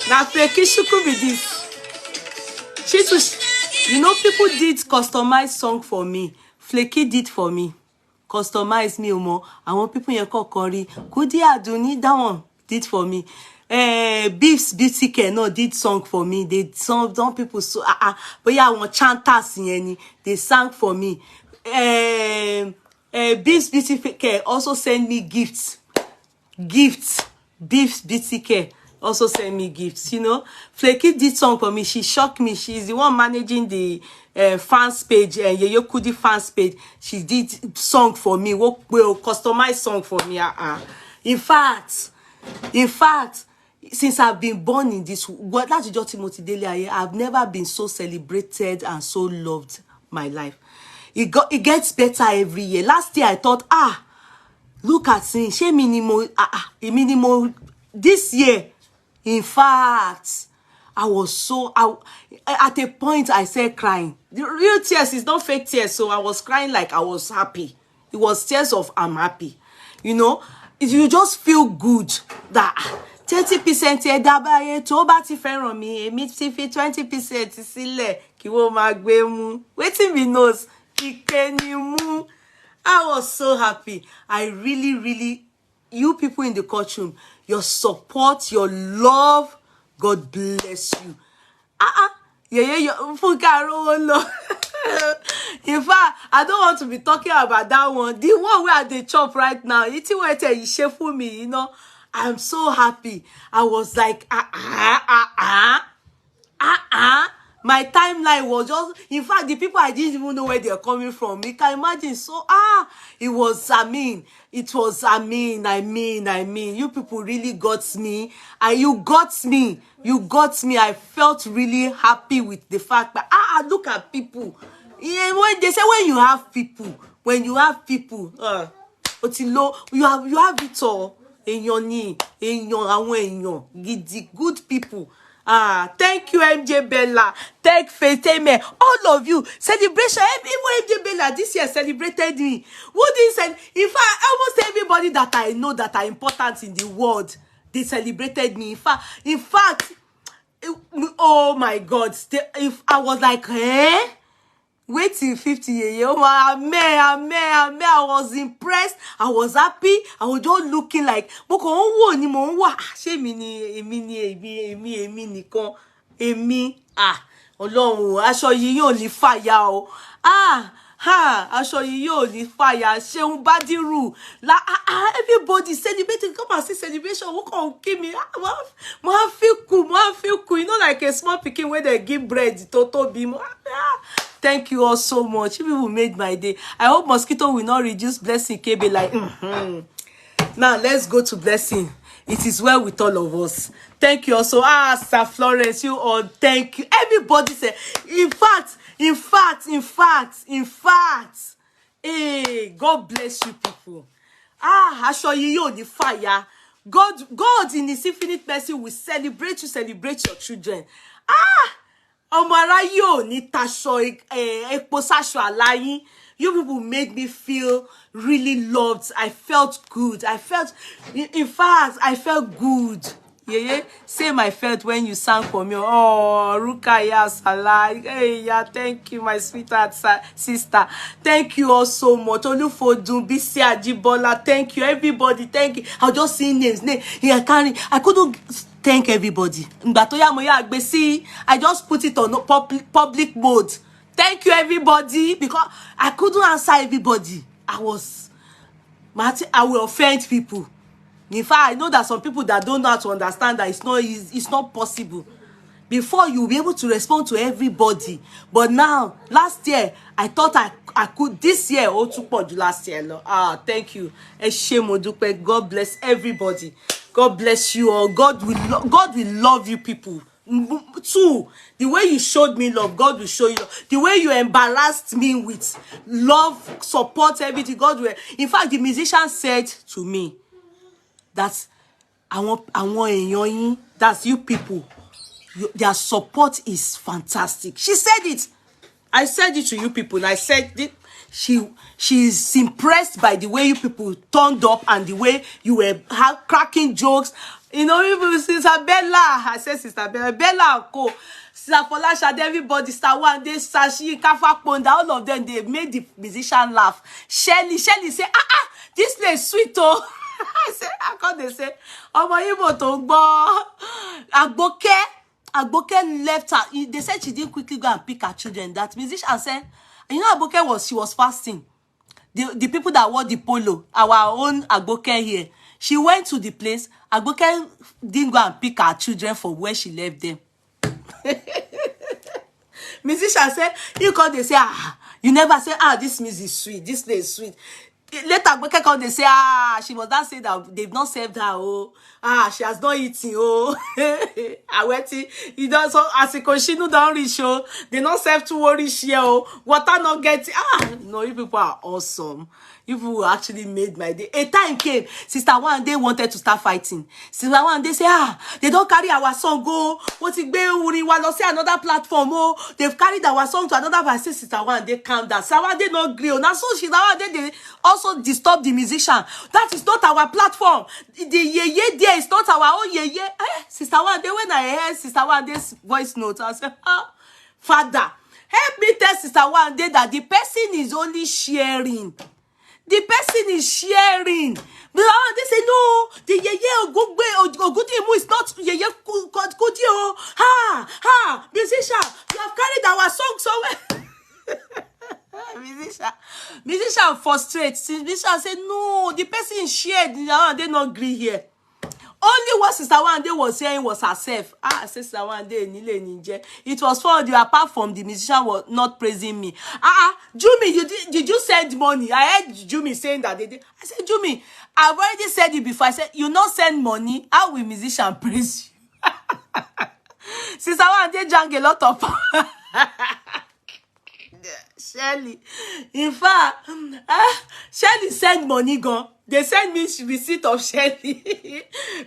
Speaker 1: Now, Flecky could be this. You know, people did customized song for me. Flecky did for me. Customize me, Omo. I want people here call Kori. Kudi Aduni, that one did for me. Beefs Beauty Care no did song for me. They some people so but yeah, one chanters any they sang for me. Beefs Beauty Care also send me gifts. Beefs Beauty Care also send me gifts, you know. Flaky did song for me. She shocked me. She's the one managing the fans page and Yeye Kudi fans page. She did song for me. Will customize song for me. In fact, since I've been born in this world, that's just Timothy Daly. I've never been so celebrated and so loved my life. It gets better every year. Last year I thought, look at me, she minimal. This year, in fact, I was so at a point I said crying. The real tears is not fake tears, so I was crying like I was happy. It was tears of I'm happy, you know. You just feel good that 30% here dabaye tó bá ti fẹ́ràn mi èmi ti fi 20% sílẹ̀ kí wọ́n máa gbé mú. Wetin be knows ike ni mú. I was so happy. I really, you people in the courtroom, your support, your love, God bless you. In fact, I don't want to be talking about that one. The one where they chop right now, it's what you share for me, you know. I'm so happy. I was like, my timeline was just, in fact, the people I didn't even know where they're coming from. You can imagine. So, it was, it was, I mean, you people really got me. You got me. I felt really happy with the fact that, look at people. Yeah, when they say when you have people, you have it all. In your knee, in your good people. Thank you, MJ Bella. Thank Faith, amen. All of you, celebration. Even MJ Bella this year celebrated me. What did say? In fact, almost everybody that I know that are important in the world, they celebrated me. In fact, oh my God, if I was like, wait till 50 years. Amen. I was impressed. I was happy. I was just looking like, Ọlọ́run aṣọ yìí yóò ní fàyà o. Aṣọ yìí yóò ní fàyà. Ṣeun Badiru. Everybody celebrating. Come and see celebration. Who can give me? I feel cool. You know, like a small pikin where they give bread. Toto bimo. Thank you all so much. You people made my day. I hope mosquito will not reduce Blessing KB like. Now let's go to Blessing. It is well with all of us. Thank you also. Sir Florence, you all. Thank you. Everybody said, in fact. Hey, God bless you people. Aṣọ yìí yóò ní fire. God in His infinite mercy will celebrate your children. Ọmọ aráyé ò ní taṣọ epo sáṣọ àláyín. You people made me feel really loved. I felt good. In fact, I felt good. Yeah. Same I felt when you sang for me. Oh, Rukaya Salah. Hey, yeah, thank you, my sweetheart sister. Thank you all so much. Olufodun, Bisi Ajibola. Thank you, everybody. Thank you. I'll just see names. Yeah, I couldn't thank everybody. I just put it on public mode. Thank you, everybody, because I couldn't answer everybody. I will offend people. In fact, I know that some people that don't know how to understand that it's not possible. Before, you'll be able to respond to everybody. But now, last year, I thought I could. This year, last year. Thank you. God bless everybody. God bless you all. God will love you people. Too, the way you showed me love, God will show you love. The way you embarrassed me with love, support, everything, God will. In fact, the musician said to me that I want that's you people. Their support is fantastic. She said it. I said it to you people. And I said it. She's impressed by the way you people turned up and the way you were cracking jokes. You know, even Sister Bella, I said Sister Bella, Sister Folashade, everybody, Sister One Day, Sashi, Kafa Ponda, all of them, they made the musician laugh. Shelly say, this place sweet, oh. I said, Come they say, Omo Ibo to go. Agboke left her. They said she didn't quickly go and pick her children. That musician said, you know, she was fasting. The people that wore the polo, our own Agboke here, she went to the place. Agboke didn't go and pick her children from where she left them. Musician said, you call they say, you never say, this music is sweet, this place is sweet. Later, Agboke come they say, she must not say that they've not served her, she has not eaten, I went to, you know, so as a she no don't reach, they not serve to worry here, water not get, no, you people are awesome. You people actually made my day. A time came, Sister One day wanted to start fighting. Sister One day say, they don't carry our song, go. What it be, we want to say another platform, they've carried our song to another place. Sister One day calm down. Sister One day not agree. Now so Sister One day they also disturb the musician. That is not our platform. The ye there is not our own ye. Sister One day when I heard Sister One day's voice note, I said, Father, help me tell Sister One day that the person is only sharing. The person is sharing. But they say, no, the yeye Ogudi is not yeye Kudi. Musician, you have carried our song somewhere. musician frustrates. Musician say, no, the person is shared. They not agree here. Only what Sister One day was saying was herself. Sister One day, it was for you, apart from the musician was not praising me. Jumi, did you send money? I heard Jumi saying that they did. I said, Jumi, I've already said it before. I said, you not send money. How will musician praise you? Sister One day drank a lot of Shelly. In fact, Shelly send money gone. They send me receipt of Shelly.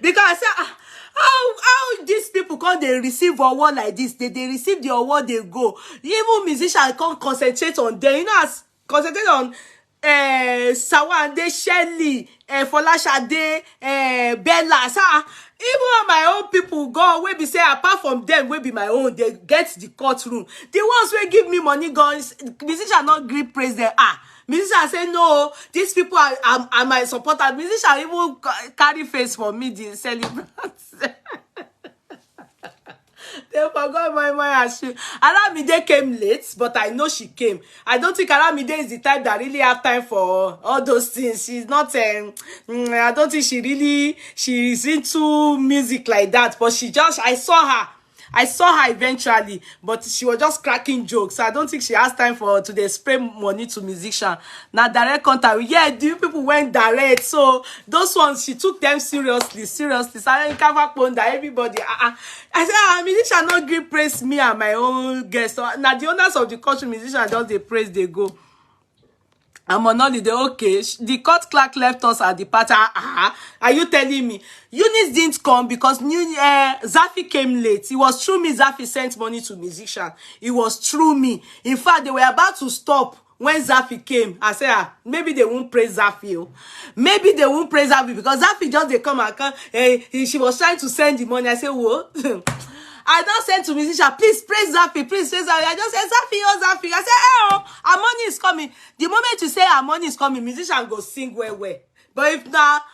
Speaker 1: Because I said, how these people come they receive award like this? They receive the award, they go. Even musicians can't concentrate on them. You know, as concentrate on Sawande, Shelly, Folashade, Bella. So, even my own people go where be say apart from them will be my own, they get the courtroom. The ones who give me money guns, musician not grip praise them. Musician say no, these people are my supporters. Musician even carry face for me, the celebrants. They forgot my issue. Aramide came late, but I know she came. I don't think Aramide is the type that really have time for all those things. She's not, I don't think she's into music like that. But I saw her eventually, but she was just cracking jokes. So I don't think she has time to spray money to musician. Now direct contact. Yeah, the people went direct. So those ones, she took them seriously. So I can't phone that everybody. I said, musician not give praise me and my own guests. So now the owners of the country musician just they praise, they go. I'm on holiday, okay. The court clerk left us at the party. Are you telling me? Eunice didn't come because Zafi came late. It was through me Zafi sent money to musician. It was through me. In fact, they were about to stop when Zafi came. I said, maybe they won't praise Zafi. Maybe they won't praise Zafi because Zafi just they come and come. She was trying to send the money. I said, whoa. I don't send to musician, please praise Zafi, please praise Zafi. I just said, Zafi. I said, our money is coming. The moment you say our money is coming, musician go sing well. But if not,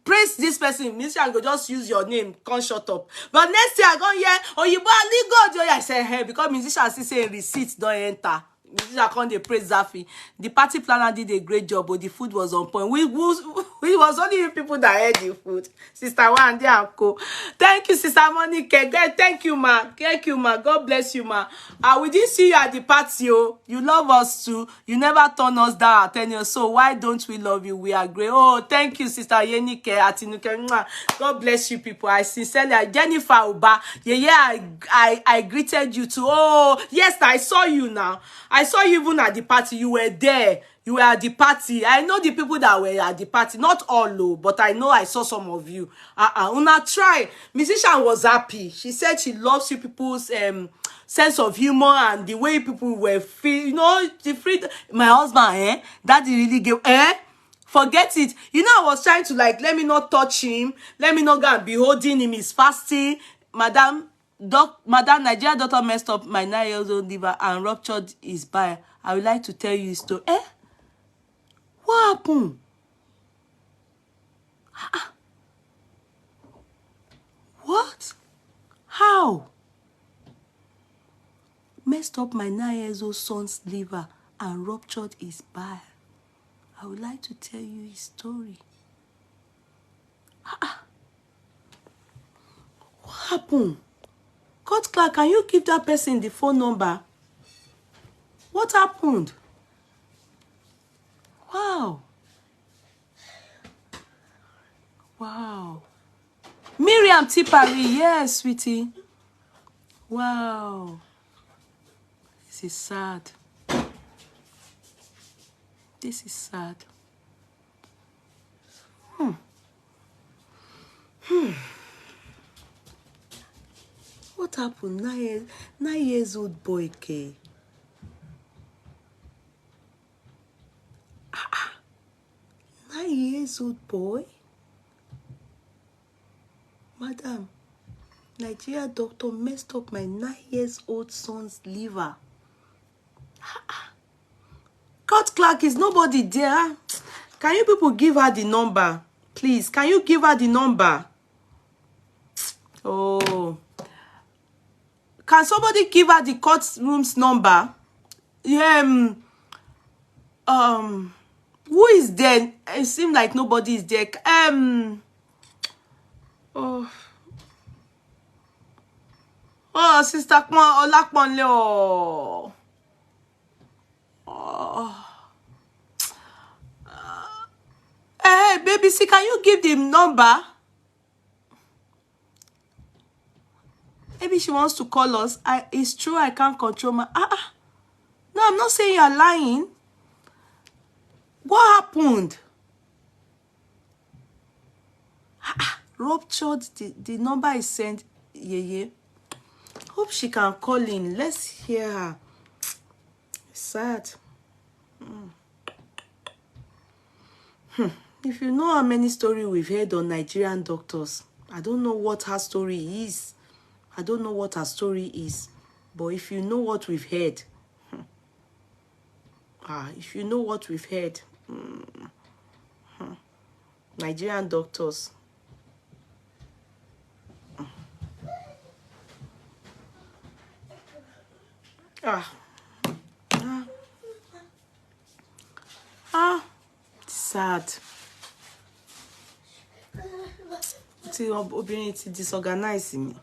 Speaker 1: praise this person, musician go just use your name, can't shut up. But next year I go here, you buy legal. I said, hey, because musician still say receipts don't enter. Musician can't they praise Zafi. The party planner did a great job, but the food was on point. We was only you people that had the food. Sister One, they are cool. Thank you, Sister Monica. Thank you, ma. Thank you, ma. God bless you, ma. We didn't see you at the party, You love us too. You never turn us down at 10 years. So why don't we love you? We are great. Oh, thank you, Sister Yenike, Atinuke. God bless you, people. I sincerely, Jennifer Uba. Yeah, I greeted you too. Oh, yes, I saw you now. I saw you even at the party. You were there. You were at the party. I know the people that were at the party. Not all, but I know I saw some of you. Una try. Musician was happy. She said she loves you people's sense of humor and the way people were feel. You know, the free. My husband, Daddy really gave. Forget it. You know, I was trying to let me not touch him. Let me not go and be holding him. He's fasting. Madam, Nigeria daughter messed up my 9-year-old liver and ruptured his bile. I would like to tell you his story. What happened? messed up my 9-year-old son's liver and ruptured his bile. I would like to tell you his story. What happened? Court clerk, can you give that person the phone number? What happened? Wow. Wow. Miriam Tipari, yes, sweetie. Wow. This is sad. This is sad. What happened? 9 years old boy, okay. 9 years old boy? Madam, Nigeria doctor messed up my 9 years old son's liver. Court clerk, is nobody there? Can you people give her the number? Please, can you give her the number? Oh. Can somebody give her the courtroom's number? Who is there? It seems like nobody is there. Sister Olaponle. Hey, baby, see, can you give the number? Maybe she wants to call us. It's true, I can't control my... No, I'm not saying you're lying. What happened? Ruptured. The number is sent. Yeah. Hope she can call in. Let's hear her. It's sad. If you know how many stories we've heard on Nigerian doctors, I don't know what her story is. I don't know what her story is. But if you know what we've heard, if you know what we've heard, Nigerian doctors. Sad. Tí obìnrin ti disorganize mi.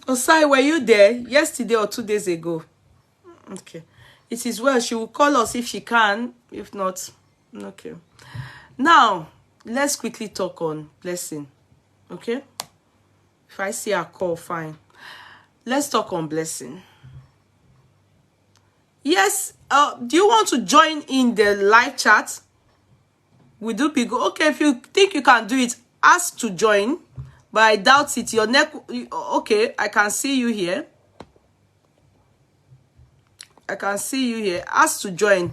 Speaker 1: Osai, were you there yesterday or 2 days ago? Okay. It is well. She will call us if she can. If not, okay. Now, let's quickly talk on Blessing. Okay? If I see her call, fine. Let's talk on Blessing. Yes. Do you want to join in the live chat? We do be good. Okay, if you think you can do it, ask to join. But I doubt it. Your neck... Okay, I can see you here. I can see you here. Ask to join.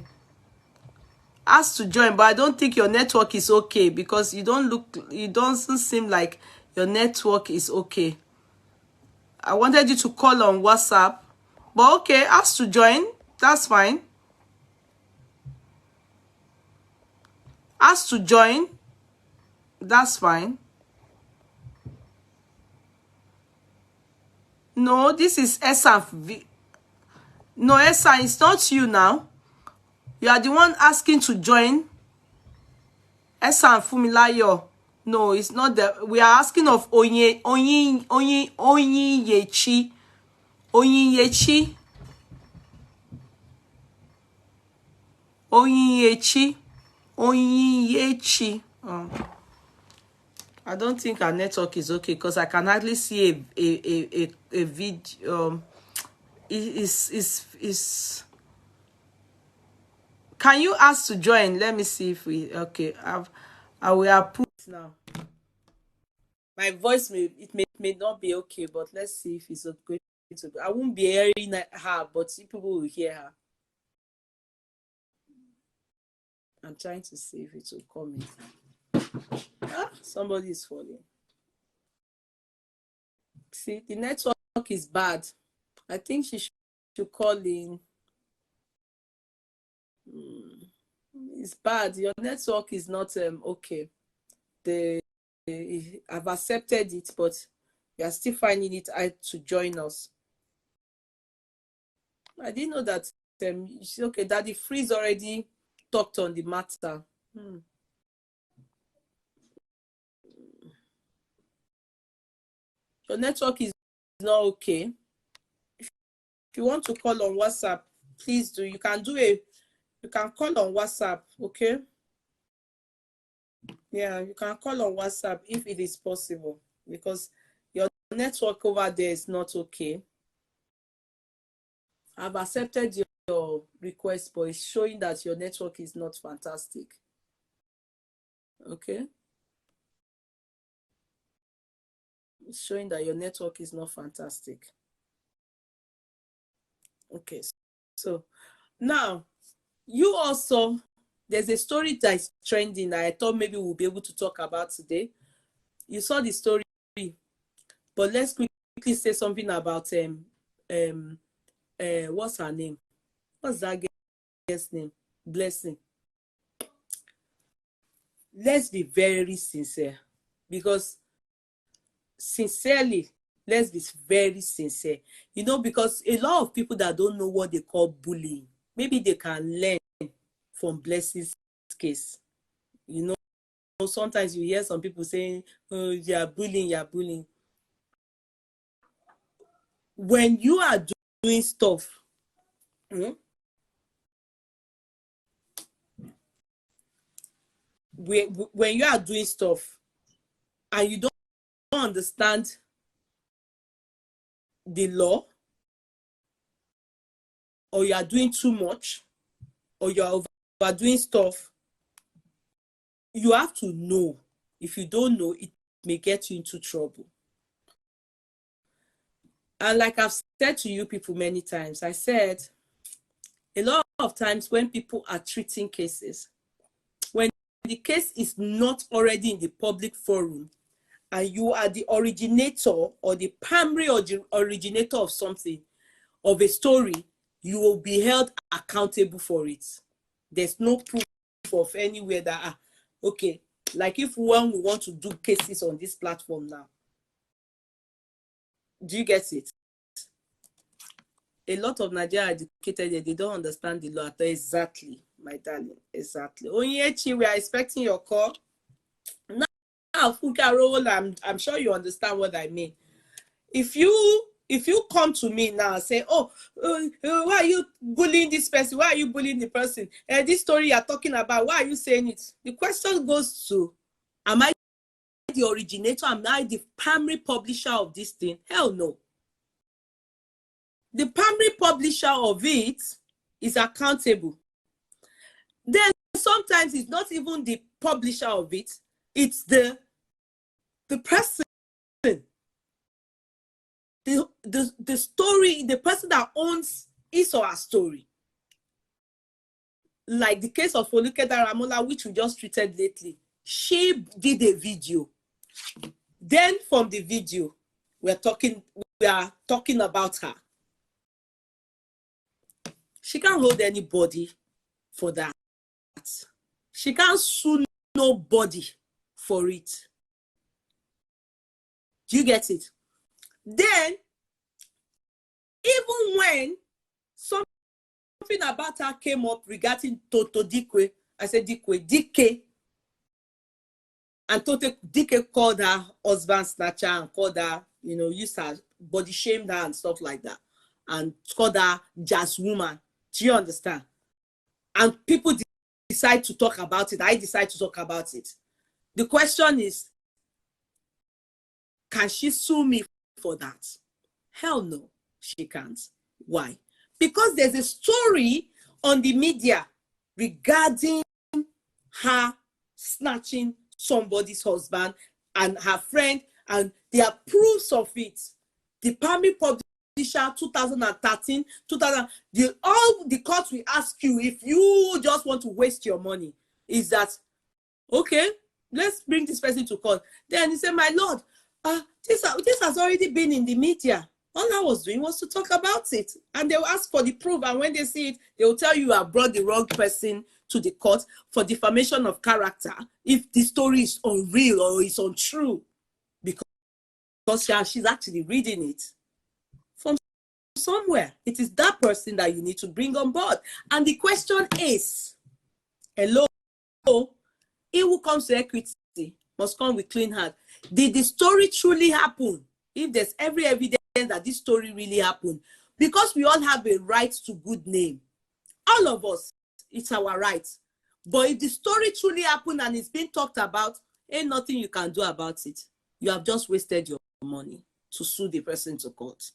Speaker 1: Ask to join, but I don't think your network is okay because you don't look... It doesn't seem like your network is okay. I wanted you to call on WhatsApp. But okay, ask to join. That's fine. Ask to join. That's fine. No, this is Esan. No, Esan, it's not you now. You are the one asking to join. Esan Fumilayo. No, it's not that. We are asking of Onyiyechi. Onyiyechi. Onyiyechi. Onyiyechi. I don't think our network is okay because I can hardly see a video. Can you ask to join? Let me see if we... Okay, I will put now. My voice may not be okay, but let's see if it's going to... I won't be hearing her, but people will hear her. I'm trying to see if it will come in. Somebody is falling. See, the network is bad. I think she should call in. It's bad. Your network is not okay. I've accepted it, but you are still finding it hard to join us. I didn't know that. Okay, Daddy Freeze already talked on the matter. Your network is not okay. If you want to call on WhatsApp, please do. You can call on WhatsApp, okay? Yeah, you can call on WhatsApp if it is possible, because your network over there is not okay. I've accepted your request, but it's showing that your network is not fantastic. Okay? It's showing that your network is not fantastic. Okay, so now you also, there's a story that is trending that I thought maybe we'll be able to talk about today. You saw the story, but let's quickly say something about what's her name? What's that girl's name? Blessing. Let's be very sincere, because sincerely, let's be very sincere. You know, because a lot of people that don't know what they call bullying, maybe they can learn from Blessing's case. You know, sometimes you hear some people saying, oh, you're bullying. When you are doing stuff, when you are doing stuff and you don't understand the law, or you are doing too much, or you are overdoing stuff, you have to know. If you don't know, it may get you into trouble. And like I've said to you people many times, I said a lot of times when people are treating cases, when the case is not already in the public forum, and you are the originator or the primary originator of something, of a story, you will be held accountable for it. There's no proof of anywhere that, okay, like if when we want to do cases on this platform now, do you get it? A lot of Nigerian educated, they don't understand the law. Exactly, my darling, exactly. Onyechi, we are expecting your call. Now, Fuka, I'm sure you understand what I mean. If you come to me now and say, oh, why are you bullying this person? Why are you bullying the person? This story you're talking about, why are you saying it? The question goes to, am I the originator? Am I the primary publisher of this thing? Hell no. The primary publisher of it is accountable. Then sometimes it's not even the publisher of it, it's the person. The story, the person that owns his or her story. Like the case of Folukeda Ramola, which we just treated lately. She did a video. Then from the video, we are talking about her. She can't hold anybody for that. She can't sue nobody for it. Do you get it? Then, even when something about her came up regarding Toto Dikwe, I said Dike, and Toto Dike called her husband snatcher and called her, used her, body shamed her and stuff like that, and called her jazz woman. Do you understand? And people decide to talk about it. I decide to talk about it. The question is, can she sue me for that? Hell no, she can't. Why? Because there's a story on the media regarding her snatching somebody's husband and her friend, and there are proofs of it. The primary publisher, 2013, all the court will ask you, if you just want to waste your money, is that, okay, let's bring this person to court. Then he said, my lord, this has already been in the media. All I was doing was to talk about it. And they'll ask for the proof. And when they see it, they'll tell you have brought the wrong person to the court for defamation of character if the story is unreal or is untrue. Because she's actually reading it from somewhere. It is that person that you need to bring on board. And the question is, hello, he who comes to equity must come with clean hand. Did the story truly happen? If there's every evidence that this story really happened, because we all have a right to good name. All of us, it's our right. But if the story truly happened and it's being talked about, ain't nothing you can do about it. You have just wasted your money to sue the person to court.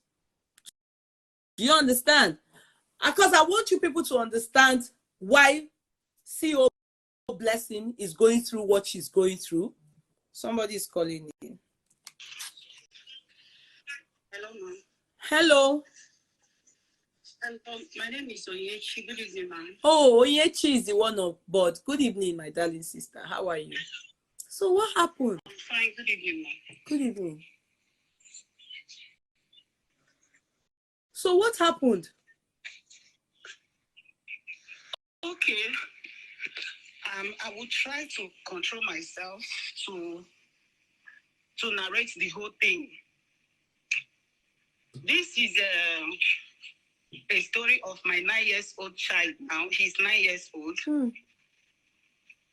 Speaker 1: Do you understand? Because I want you people to understand why CEO Blessing is going through what she's going through. Somebody is calling me.
Speaker 2: Hello, ma'am.
Speaker 1: Hello.
Speaker 2: My name is Onyechi. Good evening, ma'am.
Speaker 1: Oh, Onyechi is the one on board. Good evening, my darling sister. How are you? So what happened?
Speaker 2: I'm fine. Good evening, ma'am.
Speaker 1: Good evening. So what happened?
Speaker 2: Okay. I will try to control myself to narrate the whole thing. This is a story of my 9-year-old child now. He's 9 years old.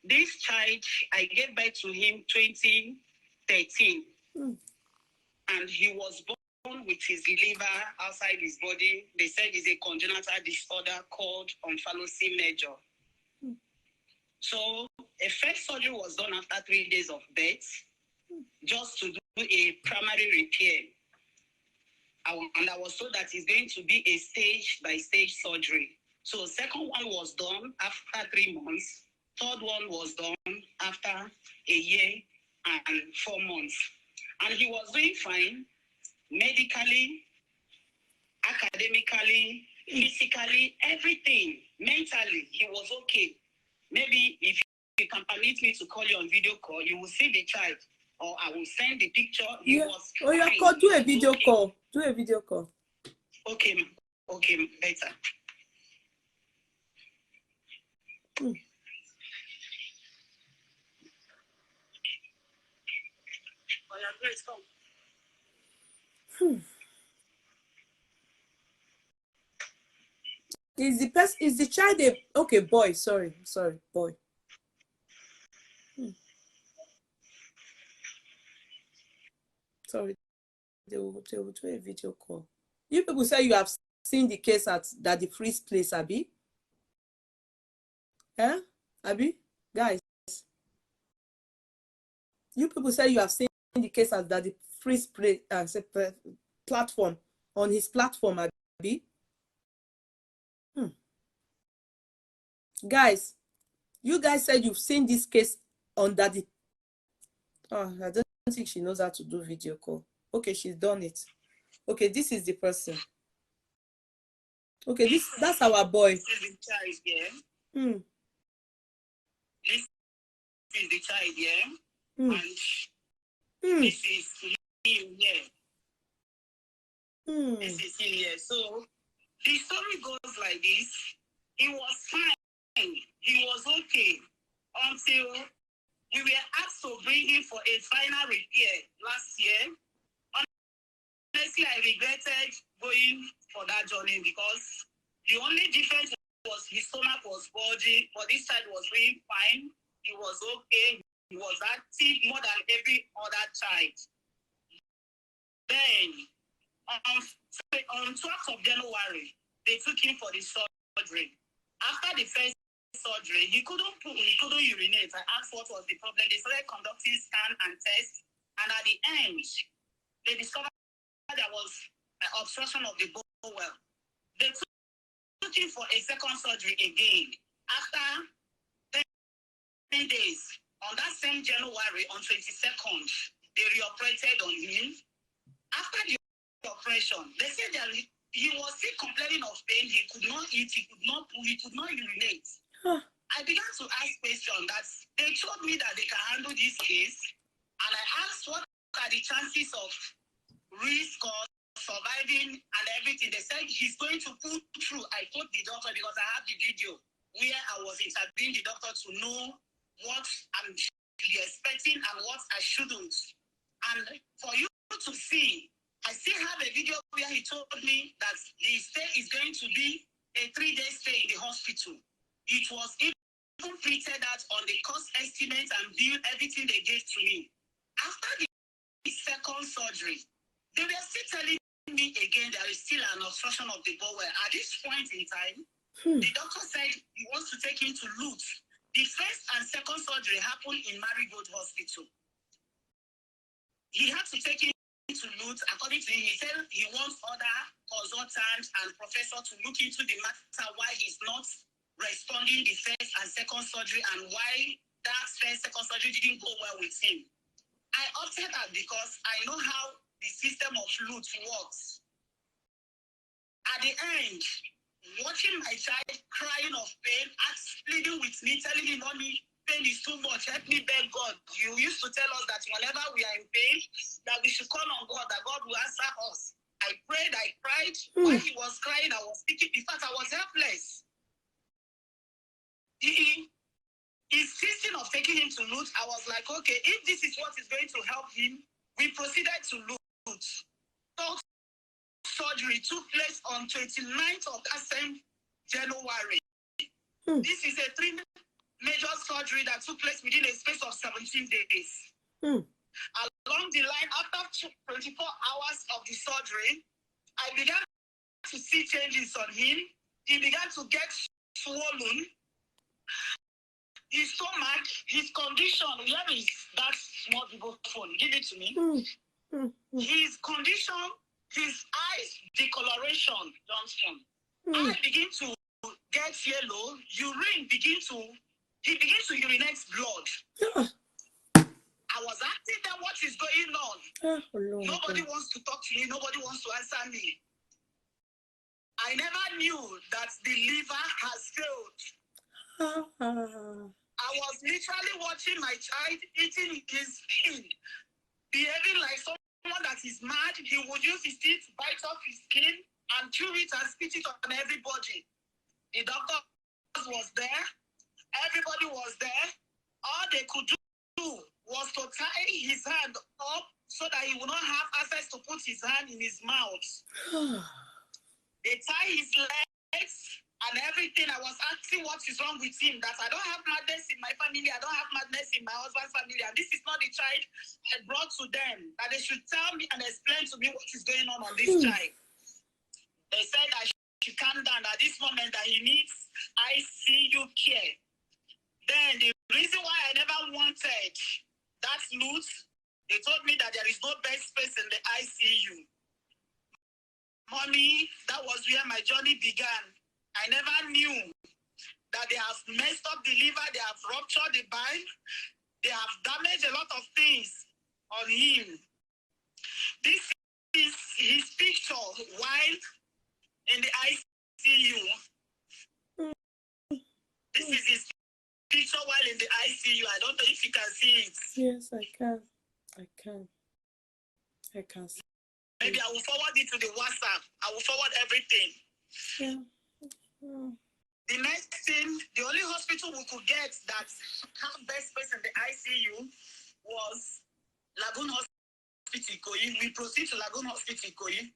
Speaker 2: This child, I gave birth to him 2013. And he was born with his liver outside his body. They said it's a congenital disorder called omphalocele major. So a first surgery was done after 3 days of birth, just to do a primary repair. And I was told that it's going to be a stage-by-stage surgery. So second one was done after 3 months. Third one was done after a year and 4 months. And he was doing fine, medically, academically, physically, everything. Mentally, he was okay. Maybe if you can permit me to call you on video call, you will see the child. Or I will send the picture. He was fine.
Speaker 1: Yeah, do a video call. Do a video call.
Speaker 2: Okay, better. Oh, yeah, great, come.
Speaker 1: Is the child okay, boy, sorry, boy. Sorry, they will do a video call. You people say you have seen the case at the freeze place, Abi? Eh? Abi? Guys. You people say you have seen the case at the freeze place platform, on his platform, Abi? Guys, you guys said you've seen this case on the... Oh, I don't think she knows how to do video call. Okay, she's done it. Okay, this is the person. Okay, that's our boy.
Speaker 2: This is the child, yeah. This is the child, yeah. And this is him, yeah. This is him, yeah. So the story goes like this. He was fine. He was okay until we were asked to bring him for a final repair last year. Honestly, I regretted going for that journey because the only difference was his stomach was bulging, but this child was really fine. He was okay. He was active more than every other child. Then, on 12th of January, they took him for the surgery. After the first surgery, he couldn't urinate. I asked what was the problem. They started conducting scan and tests, and at the end, they discovered there was an obstruction of the bowel. They took him for a second surgery again. After 10 days, on that same January, on 22nd, they reoperated on him. After the operation, they said that he was still complaining of pain. He could not eat, he could not poo, he could not urinate. I began to ask questions that they told me that they can handle this case. And I asked what are the chances of risk or surviving and everything. They said he's going to pull through. I told the doctor because I have the video where I was interviewing the doctor to know what I'm expecting and what I shouldn't. And for you to see, I still have a video where he told me that the stay is going to be a 3-day stay in the hospital. It was even printed out on the cost estimate and bill, everything they gave to me. After the second surgery, they were still telling me again there is still an obstruction of the bowel. At this point in time, the doctor said he wants to take him to Lutz. The first and second surgery happened in Marigold Hospital. He had to take him to Lutz. According to him, he said he wants other consultants and professors to look into the matter why he's not responding the first and second surgery and why that first, second surgery didn't go well with him. I opted out because I know how the system of Lutz works. At the end, watching my child crying of pain, pleading with me, telling me, "Mommy, pain is too much. Help me beg God. You used to tell us that whenever we are in pain, that we should call on God, that God will answer us." I prayed, I cried. While he was crying, I was speaking. In fact, I was helpless. He insisting of taking him to Lutz. I was like, okay, if this is what is going to help him, we proceeded to Lutz. Third surgery took place on 29th of that same January. This is a 3 major surgery that took place within a space of 17 days. Along the line, after 24 hours of the surgery, I began to see changes on him. He began to get swollen. His stomach, his condition, where is that small people phone? Give it to me. His condition, his eyes discoloration, Johnson. I begin to get yellow, he begins to urinate blood. I was asking them what is going on. Nobody wants to talk to me, nobody wants to answer me. I never knew that the liver has failed. I was literally watching my child eating his skin, behaving like someone that is mad. He would use his teeth to bite off his skin and chew it and spit it on everybody. The doctor was there. Everybody was there. All they could do was to tie his hand up so that he would not have access to put his hand in his mouth. They tie his legs and everything. I was asking what is wrong with him, that I don't have madness in my family, I don't have madness in my husband's family, and this is not the child I brought to them, that they should tell me and explain to me what is going on this child. They said I should calm down at this moment, that he needs ICU care. Then the reason why I never wanted that Lutz, they told me that there is no bed space in the ICU. Mommy, that was where my journey began. I never knew that they have messed up the liver, they have ruptured the bile, they have damaged a lot of things on him. This is his picture while in the ICU. This is his picture while in the ICU. I don't know if you can see it.
Speaker 1: Yes, I can. I can see.
Speaker 2: Maybe I will forward it to the WhatsApp. I will forward everything.
Speaker 1: Yeah.
Speaker 2: The next thing, the only hospital we could get that had best space in the ICU was Lagoon Hospital Ikoyi. We proceed to Lagoon Hospital Ikoyi.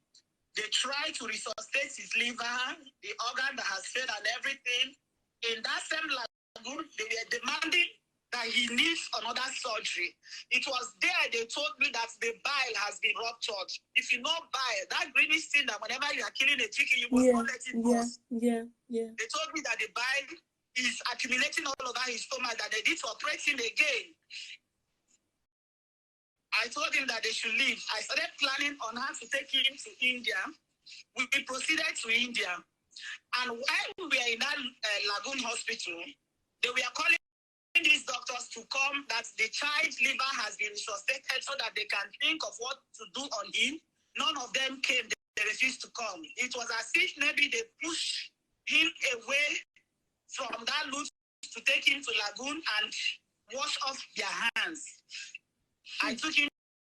Speaker 2: They try to resuscitate his liver, the organ that has failed and everything. In that same Lagoon, they were demanding that he needs another surgery. It was there they told me that the bile has been ruptured. If you know bile, that greenish thing that whenever you are killing a chicken, you must not let it go.
Speaker 1: Yeah.
Speaker 2: They told me that the bile is accumulating all over his stomach, that they need to operate him again. I told him that they should leave. I started planning on how to take him to India. We proceeded to India. And while we were in that Lagoon Hospital, they were calling these doctors to come, that the child's liver has been resuscitated so that they can think of what to do on him. None of them came. They refused to come. It was as if maybe they pushed him away from that Lutz to take him to Lagoon and wash off their hands. I took him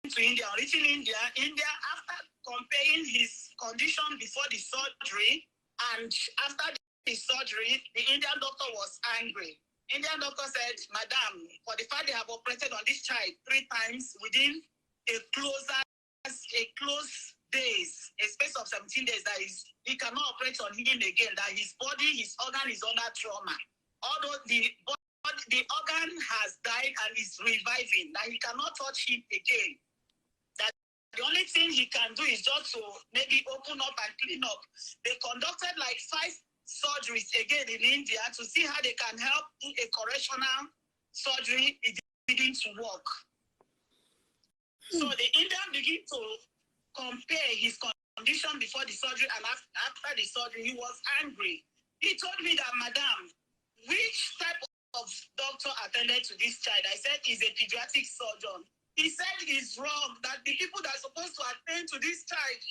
Speaker 2: to India. Reaching India, after comparing his condition before the surgery and after the surgery. The Indian doctor was angry. Indian doctor said, Madam, for the fact they have operated on this child 3 times within a close days, a space of 17 days, that is, he cannot operate on him again, that his body, his organ is under trauma. Although the organ has died and is reviving, that he cannot touch it again. That the only thing he can do is just to maybe open up and clean up. They conducted like 5 surgeries again in India to see how they can help do a correctional surgery. It didn't work. So the Indian began to compare his condition before the surgery and after the surgery. He was angry. He told me that, Madam, which type of doctor attended to this child? I said, he's a pediatric surgeon. He said it's wrong, that the people that are supposed to attend to this child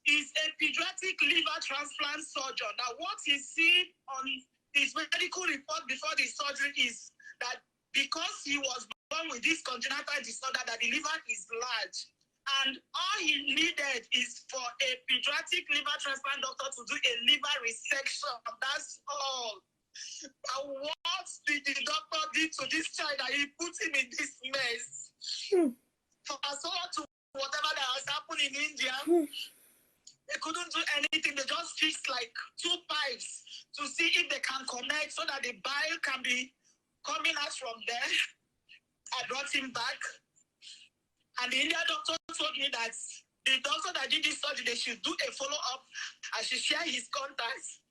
Speaker 2: is a pediatric liver transplant surgeon. That what he's seen on his medical report before the surgery is that because he was born with this congenital disorder, that the liver is large. And all he needed is for a pediatric liver transplant doctor to do a liver resection. That's all. But what did the doctor do to this child that he put him in this mess? Fast forward to whatever that has happened in India, they couldn't do anything. They just fixed like 2 pipes to see if they can connect so that the bile can be coming out from there. I brought him back. And the Indian doctor told me that the doctor that did this surgery, they should do a follow-up. I should share his contacts.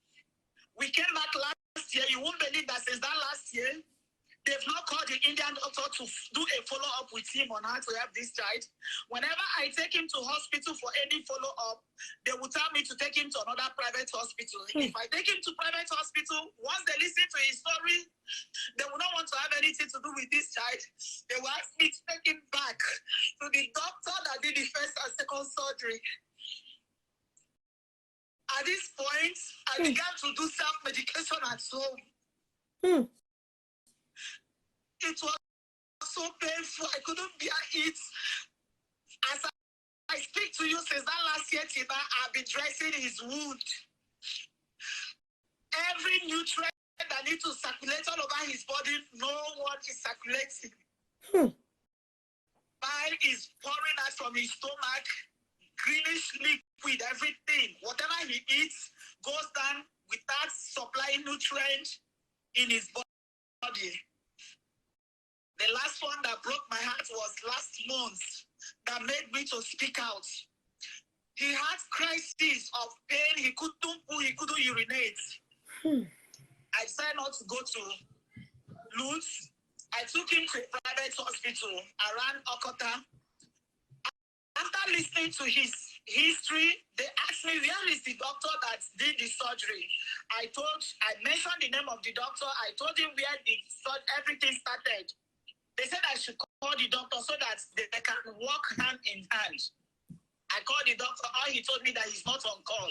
Speaker 2: We came back last year. You won't believe that since that last year, they've not called the Indian doctor to do a follow-up with him on how to help this child. Whenever I take him to hospital for any follow-up, they will tell me to take him to another private hospital. If I take him to private hospital, once they listen to his story, they will not want to have anything to do with this child. They will ask me to take him back to the doctor that did the first and second surgery. At this point, I began to do self-medication at home. It was so painful. I couldn't bear it. As I speak to you since that last year, Tina, I've been dressing his wound. Every nutrient that needs to circulate all over his body, no one is circulating. Bile is pouring out from his stomach, greenish liquid, everything. Whatever he eats goes down without supplying nutrients in his body. The last one that broke my heart was last month, that made me to speak out. He had crises of pain. He couldn't poo, he couldn't urinate. I decided not to go to Lutz. I took him to a private hospital around Okota. After listening to his history, they asked me, where is the doctor that did the surgery? I mentioned the name of the doctor. I told him where everything started. They said I should call the doctor so that they can work hand in hand. I called the doctor. He told me that he's not on call.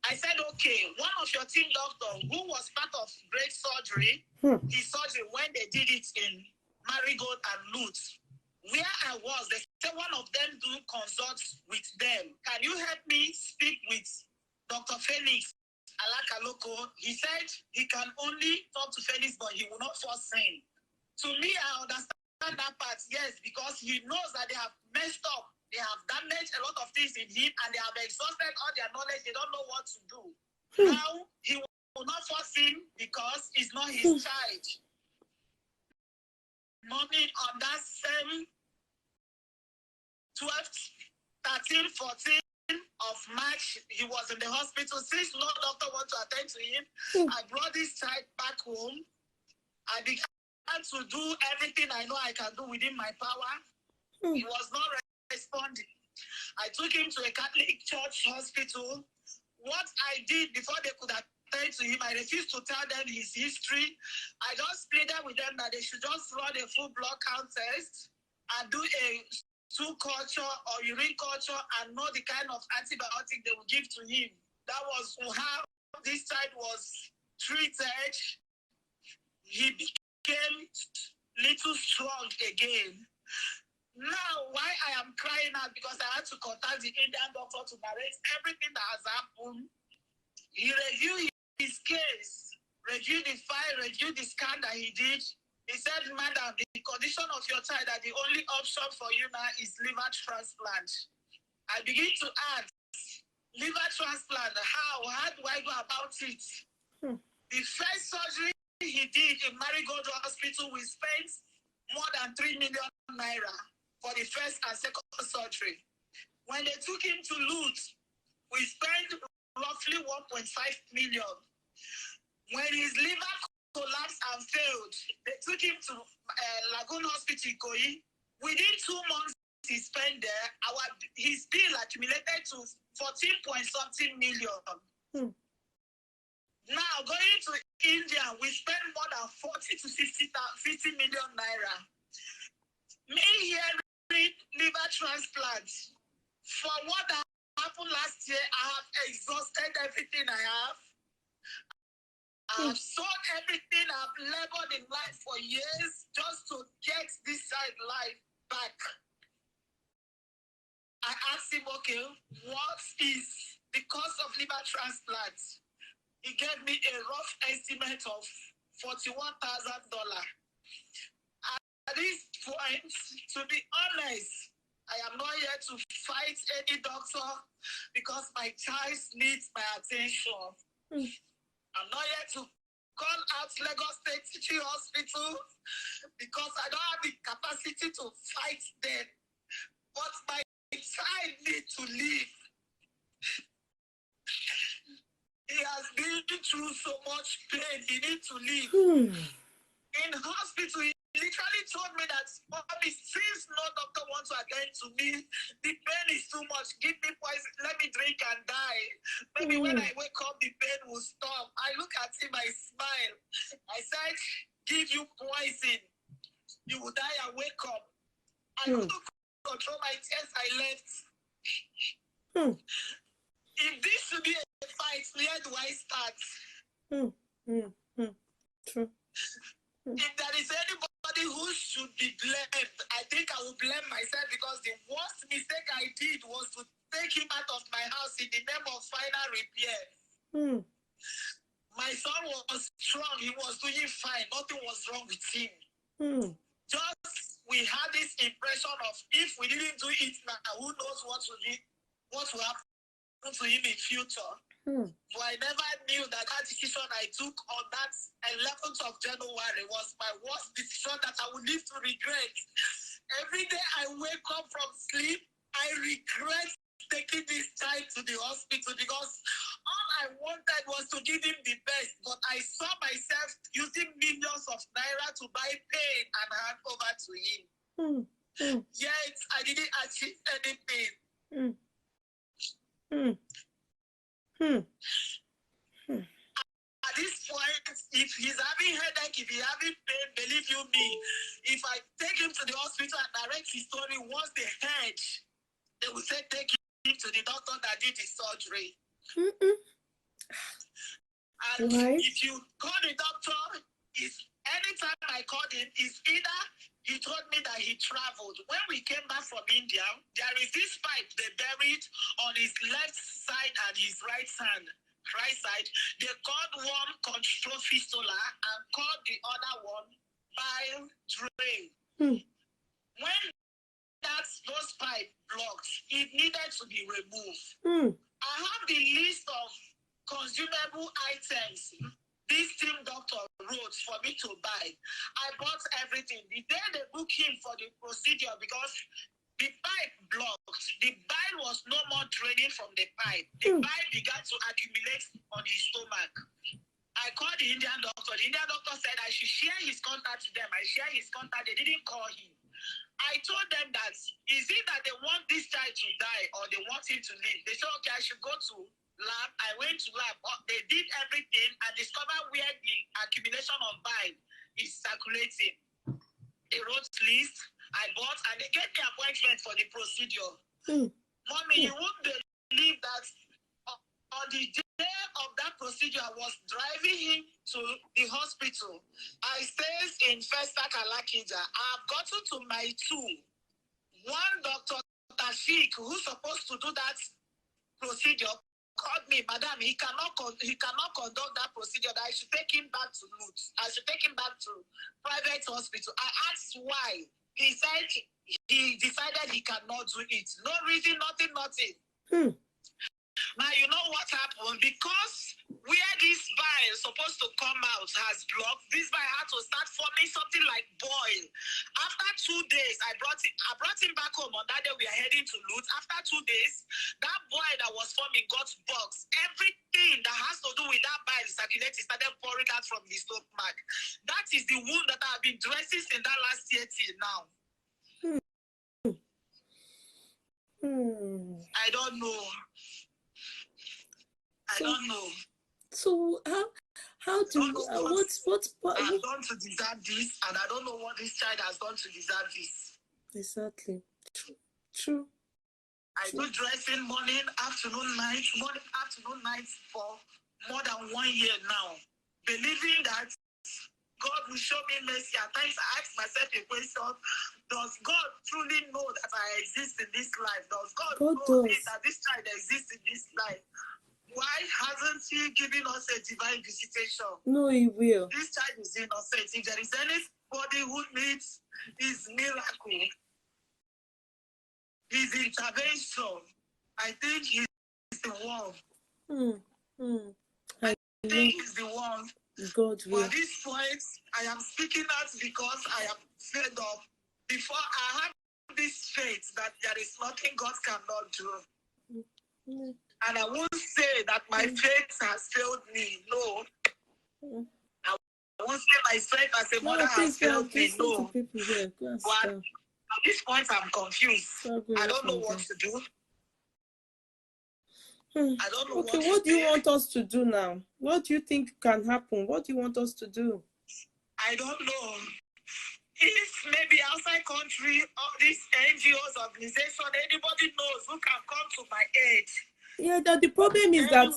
Speaker 2: I said, okay, one of your team doctor who was part of great surgery, his surgery when they did it in Marigold and Lutz, where I was, they said one of them do consults with them. Can you help me speak with Dr. Felix Alakaloko? He said he can only talk to Felix, but he will not force him. To me, I understand that part, yes, because he knows that they have messed up. They have damaged a lot of things in him, and they have exhausted all their knowledge. They don't know what to do. Now, he will not force him because it's not his child. Morning on that same 12th, 13th, 14th of March, he was in the hospital. Since no doctor wants to attend to him, I brought this child back home. I began to do everything I know I can do within my power. He was not responding. I took him to a Catholic church hospital. What I did before they could attend to him, I refused to tell them his history. I just pleaded with them that they should just run a full blood count test and do a stool culture or urine culture and know the kind of antibiotic they would give to him. That was how this child was treated. He became little strong again. Now, why I am crying out, because I had to contact the Indian doctor to narrate everything that has happened. He reviewed his case, reviewed the file, reviewed the scan that he did. He said, madam, the condition of your child, that the only option for you now is liver transplant. I begin to ask, liver transplant, how do I go about it? The first surgery he did in Marigold Hospital, we spent more than 3 million naira for the first and second surgery. When they took him to Lutz, we spent roughly 1.5 million. When his liver collapsed and failed, they took him to Lagoon Hospital, Ikoyi. Within 2 months he spent there, his bill accumulated to 14-point-something million. Now, going to India, we spend more than 40 to 50 million naira. Me hearing liver transplant, for what happened last year, I have exhausted everything I have. I've sold everything I've labored in life for years just to get this side life back. I asked him, okay, what is the cost of liver transplant? He gave me a rough estimate of $41,000. At this point, to be honest, I am not here to fight any doctor because my child needs my attention. I'm not here to call out Lagos State Teaching Hospital because I don't have the capacity to fight them. But my child needs to live. He has been through so much pain. He needs to live. In hospital, he literally told me that, Mommy, since no doctor wants to attend to me, the pain is too much. Give me poison. Let me drink and die. Maybe when I wake up, the pain will stop. I look at him, I smile. I said, give you poison. You will die and wake up. I couldn't control my tears. I left. If this should be a fight, where do I start?
Speaker 1: True.
Speaker 2: If there is anybody who should be blamed, I think I will blame myself, because the worst mistake I did was to take him out of my house in the name of final repair. My son was strong. He was doing fine. Nothing was wrong with him. Just we had this impression of, if we didn't do it now, who knows what will happen to him in future. But I never knew that decision I took on that 11th of January was my worst decision that I would live to regret. Every day I wake up from sleep, I regret taking this child to the hospital, because all I wanted was to give him the best, but I saw myself using millions of naira to buy pain and hand over to him. Yet I didn't achieve anything. At this point, if he's having headache, if he's having pain, believe you me, if I take him to the hospital and narrate his story, once they heard, they will say, take him to the doctor that did the surgery. And if you call the doctor, anytime I called him, it's either he told me that he traveled. When we came back from India, there is this pipe they buried on his left side and his right side. They called one control fistula and called the other one bile drain. When those pipes blocked, it needed to be removed. I have the list of consumable items this team doctor wrote for me to buy. I bought everything. The day they booked him for the procedure, because the pipe blocked, the bile was no more draining from the pipe. The bile began to accumulate on his stomach. I called the Indian doctor. The Indian doctor said I should share his contact to them. I shared his contact. They didn't call him. I told them that, is it that they want this child to die or they want him to live? They said, okay, I should go to lab. I went to lab. They did everything and discovered where the accumulation of bile is circulating. They wrote list, I bought, and they gave me appointment for the procedure. Mommy, you won't believe that on the day of that procedure, I was driving him to the hospital. I stays in Festac Alakija. I've gotten to my tool. one Dr. Tashik, who's supposed to do that procedure, called me, Madam, he cannot conduct that procedure, that I should take him back to Lutz. I should take him back to private hospital. I asked why. He said he decided he cannot do it. No reason, nothing. Now, you know what happened? Because where this bile is supposed to come out has blocked, this bile had to start forming something like boil. After 2 days, I brought him back home. On that day, we are heading to Lutz. After 2 days, that boil that was forming got bugs. Everything that has to do with that bile circulating started pouring out from his stomach. That is the wound that I've been dressing since that last year till now. I don't know. I don't know.
Speaker 1: So how do what's
Speaker 2: I've done to deserve this, and I don't know what this child has done to deserve this.
Speaker 1: Exactly. True.
Speaker 2: I do dressing morning, afternoon, night for more than 1 year now, believing that God will show me mercy. At times I ask myself a question: does God truly know that I exist in this life? Does God know that this child exists in this life? Why hasn't he given us a divine visitation?
Speaker 1: No, he will.
Speaker 2: This child is innocent. If there is anybody who needs his miracle, his intervention, I think he's the one. I think he's the one.
Speaker 1: God will.
Speaker 2: At this point, I am speaking out because I am fed up. Before I have this faith that there is nothing God cannot do. And I won't say that my faith has failed me. No. I won't say my faith as a mother has failed me. No. But at this point, I'm confused. I don't know what to do. I don't know what to do.
Speaker 1: What do you want us to do now? What do you think can happen? What do you want us to do?
Speaker 2: I don't know. If maybe outside country, all these NGOs, organization, anybody knows who can come to my aid.
Speaker 1: Yeah, the problem is that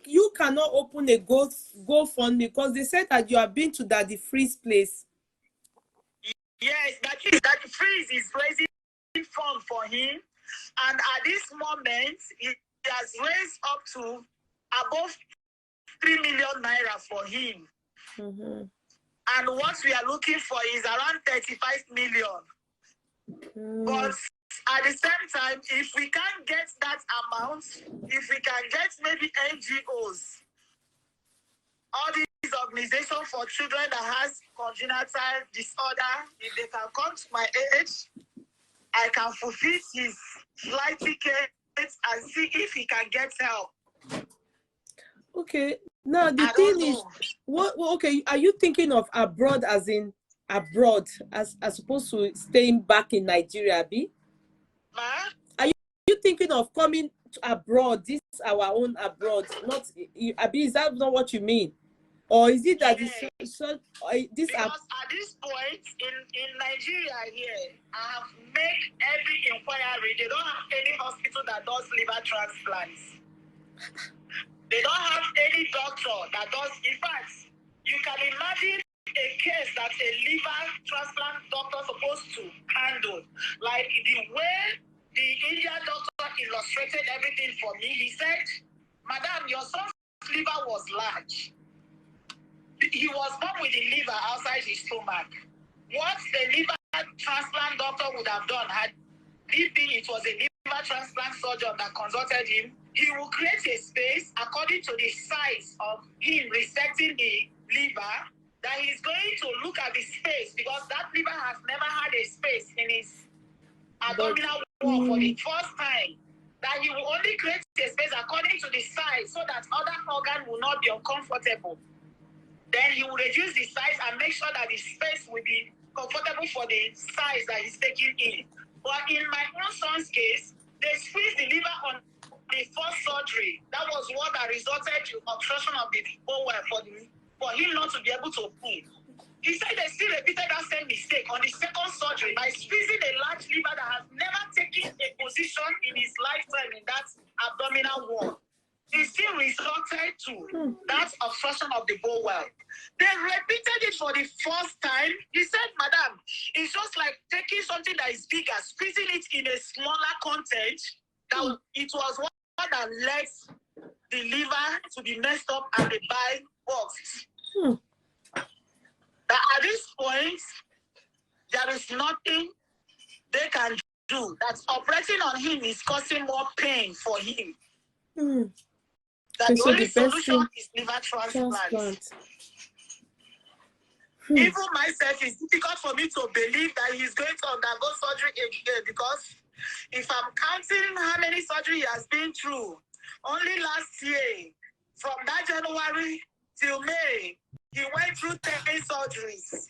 Speaker 1: you cannot open a GoFundMe because they said that you have been to Daddy Freeze place.
Speaker 2: Yes, Daddy Freeze is raising funds for him, and at this moment, he has raised up to above 3 million naira for him. And what we are looking for is around 35 million. But at the same time, if we can't get that amount, if we can get maybe NGOs, all these organizations for children that has congenital disorder, if they can come to my aid, I can fulfill his flight ticket and see if he can get help.
Speaker 1: Okay. Now the thing is, okay, are you thinking of abroad as in abroad as opposed to staying back in Nigeria, Abi? Are you thinking of coming to abroad? This is our own abroad, not Abi, is that not what you mean? Or is it that
Speaker 2: because at this point in Nigeria here, I have made every inquiry. They don't have any hospital that does liver transplants. They don't have any doctor that does. In fact, you can imagine a case that a liver transplant doctor is supposed to handle. Like the way the Indian doctor illustrated everything for me, he said, Madam, your son's liver was large. He was born with the liver outside his stomach. What the liver transplant doctor would have done had it was a liver transplant surgeon that consulted him, he will create a space according to the size of him resecting the liver, that he's going to look at the space, because that liver has never had a space in his abdominal wall for the first time. That he will only create a space according to the size so that other organ will not be uncomfortable. Then he will reduce the size and make sure that the space will be comfortable for the size that he's taking in. But in my own son's case, they squeezed the liver on the first surgery. That was what that resulted in obstruction of the bowel for him not to be able to poo. He said they still repeated that same mistake on the second surgery by squeezing a large liver that has never taken a position in his lifetime in that abdominal wall. he still resorted to that obstruction of the bowel. They repeated it for the first time. He said, Madam, it's just like taking something that is bigger, squeezing it in a smaller content. That it was what that led the liver to be messed up and the bile boxed. That at this point, there is nothing they can do. That operating on him is causing more pain for him. That the only solution is liver transplant. Even myself, it's difficult for me to believe that he's going to undergo surgery again, because if I'm counting how many surgeries he has been through, only last year, from that January till May, he went through 10 surgeries.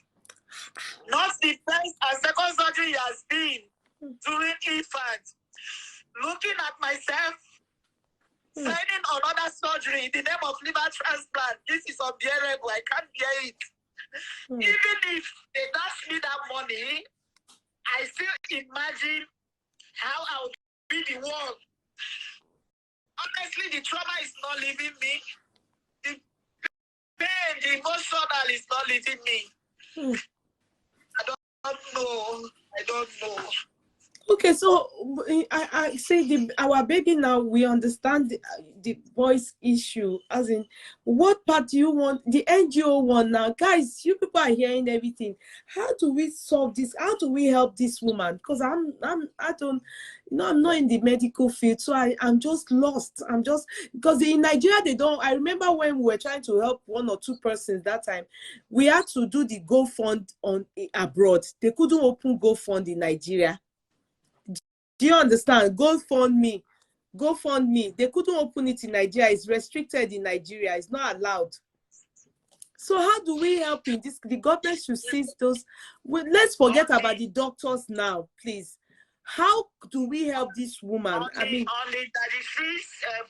Speaker 2: Not the first and second surgery he has been during infant. Looking at myself, signing another surgery in the name of liver transplant, this is unbearable. I can't bear it. Even if they dash me that money, I still imagine how I would be the one. Honestly, the trauma is not leaving me. The pain, the emotional is not leaving me. I don't know. I don't know.
Speaker 1: Okay, so I say our baby now, we understand the boy's issue, as in what part do you want, the NGO one now? Guys, you people are hearing everything. How do we solve this? How do we help this woman? Because I don't, I'm not in the medical field, so I'm just lost. I'm just, because in Nigeria they don't. I remember when we were trying to help 1 or 2 persons that time, we had to do the GoFund on abroad. They couldn't open GoFund in Nigeria. Do you understand? GoFundMe. They couldn't open it in Nigeria. It's restricted in Nigeria. It's not allowed. So how do we help in this? The government should seize those. Well, let's forget about the doctors now, please. How do we help this woman?
Speaker 2: On the 33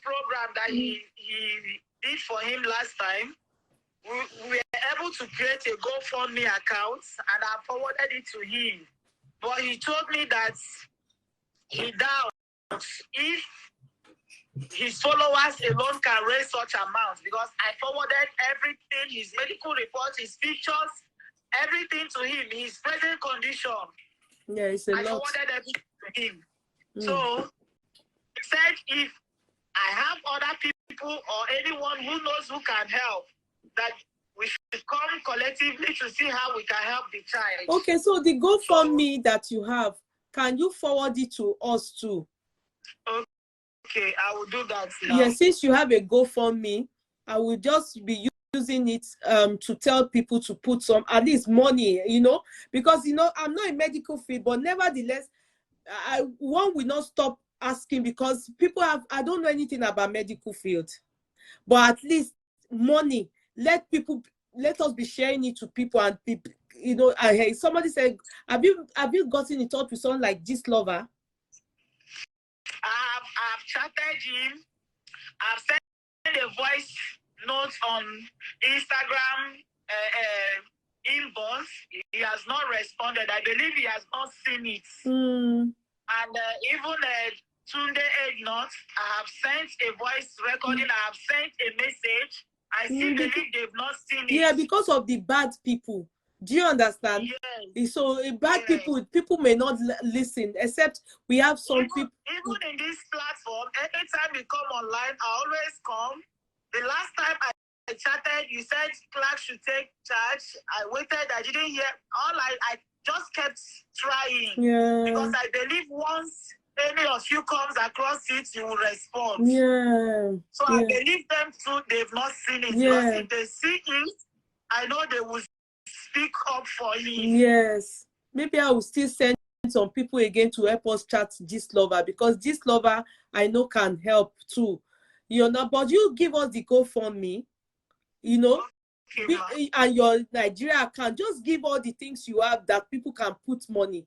Speaker 2: program that he did for him last time, we were able to create a GoFundMe account, and I forwarded it to him. But he told me that he doubts if his followers alone can raise such amounts, because I forwarded everything, his medical report, his pictures, everything to him, his present condition.
Speaker 1: Yeah, it's a lot.
Speaker 2: I forwarded everything to him. So he said if I have other people or anyone who knows who can help, that we should come collectively to see how we can help the child.
Speaker 1: Okay, so the GoFundMe that you have, can you forward it to us too?
Speaker 2: Okay, I will do that now.
Speaker 1: Yeah, since you have a GoFundMe, I will just be using it to tell people to put some, at least money, because, I'm not in medical field, but nevertheless, one will not stop asking, because people I don't know anything about medical field, but at least money, let us be sharing it to people, and people, I heard somebody said, have you gotten in touch with someone like this lover?
Speaker 2: I've chatted him. I've sent a voice note on Instagram inbox. He has not responded. I believe he has not seen it. And even Tunde Egnot, I have sent a voice recording. I have sent a message. I still believe they've not seen it.
Speaker 1: Yeah, because of the bad people. Do you understand?
Speaker 2: Yes.
Speaker 1: So bad people may not listen, except we have some people.
Speaker 2: Even in this platform, anytime you come online, I always come. The last time I chatted, you said Clark should take charge. I waited, I didn't hear. I just kept trying.
Speaker 1: Yeah.
Speaker 2: Because I believe once any of you comes across it, you will respond.
Speaker 1: Yeah.
Speaker 2: So I believe them too, they've not seen it.
Speaker 1: Yeah.
Speaker 2: Because if they see it, I know they will speak up for him.
Speaker 1: Yes. Maybe I will still send some people again to help us chat this lover, because this lover I know can help too. But you give us the GoFundMe,
Speaker 2: Okay,
Speaker 1: and your Nigeria account. Just give all the things you have that people can put money.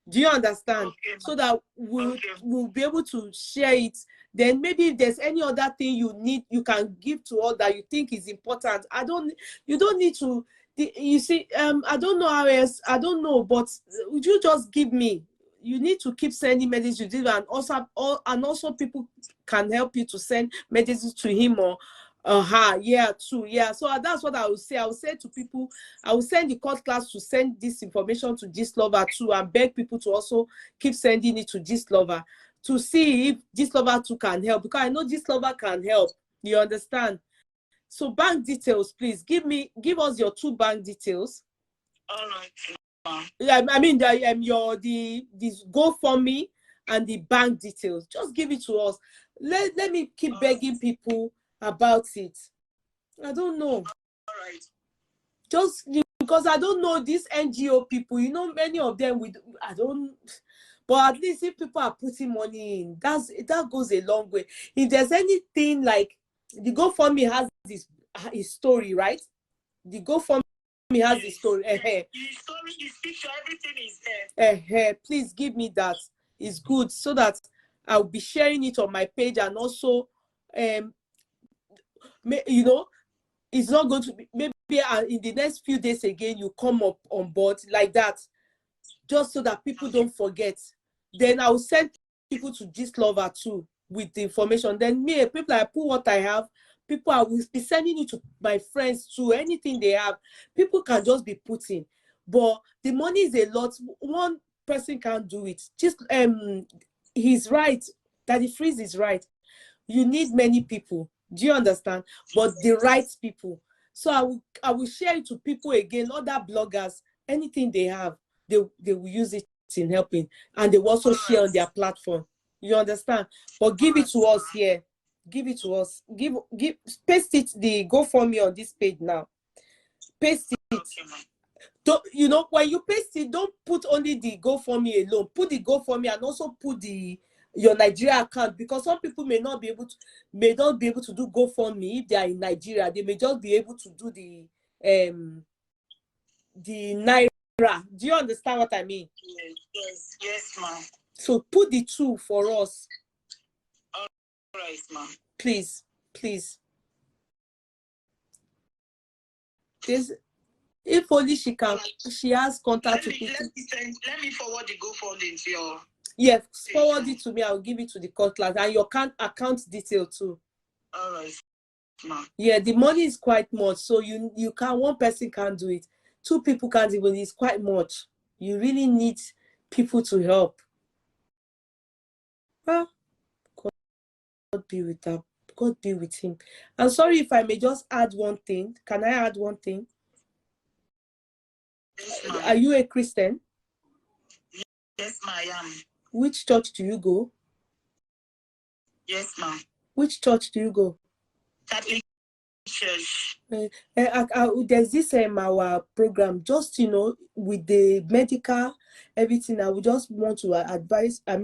Speaker 1: Do you understand?
Speaker 2: Okay,
Speaker 1: so that we'll be able to share it. Then maybe if there's any other thing you need, you can give to us that you think is important. You don't need to. You see, I don't know how else. I don't know, but would you just give me you need to keep sending messages to him, and also people can help you to send messages to him or her. Yeah, too. Yeah. So that's what I would say. I would say to people, I will send the court class to send this information to Gist Lover too, and beg people to also keep sending it to Gist Lover to see if Gist Lover too can help, because I know Gist Lover can help. You understand? So bank details, please give us your 2 bank details.
Speaker 2: All right.
Speaker 1: Yeah, I mean the GoFundMe and the bank details. Just give it to us. Let me keep begging people about it. I don't know.
Speaker 2: All right.
Speaker 1: Just because I don't know these NGO people, many of them I don't, but at least if people are putting money in, that goes a long way. If there's anything like the GoFundMe has his story, right? The GoFundMe has the story.
Speaker 2: The story, the picture, everything is there.
Speaker 1: Please give me that. It's good, so that I'll be sharing it on my page, and also it's not going to be, maybe in the next few days again you come up on board like that, just so that people don't forget. Then I'll send people to Gist Lover too with the information. Then people, I put what I have. People, I will be sending it to my friends too. Anything they have, people can just be putting. But the money is a lot. One person can't do it. Just he's right. Daddy Freeze is right. You need many people. Do you understand? But the right people. So I will share it to people again, other bloggers, anything they have, they will use it in helping, and they will also share on their platform. You understand? But give it to us here. Give it to us. Paste it, the GoFundMe on this page now. Paste it. Don't, when you paste it, don't put only the GoFundMe alone. Put the GoFundMe and also put your Nigeria account, because some people may not be able to do GoFundMe if they are in Nigeria. They may just be able to do the Naira. Do you understand what I mean?
Speaker 2: Yes, ma'am.
Speaker 1: So put the 2 for us.
Speaker 2: All right, ma'am.
Speaker 1: Please. If only she has contact to people.
Speaker 2: Let me forward the GoFundMe to your.
Speaker 1: Yes, forward it to me. I'll give it to the court class, and your account detail too.
Speaker 2: All right, ma'am.
Speaker 1: Yeah, the money is quite much, so you can, one person can't do it. 2 people can't even. It's quite much. You really need people to help. Well, God be with her. God be with him. I'm sorry, if I may just add one thing. Can I add one thing?
Speaker 2: Yes, ma'am.
Speaker 1: Are you a Christian?
Speaker 2: Yes, ma'am, I am.
Speaker 1: Which church do you go?
Speaker 2: Yes, ma'am.
Speaker 1: Which church do you go?
Speaker 2: Catholic Church.
Speaker 1: There's this our program, just with the medical everything. I would just want to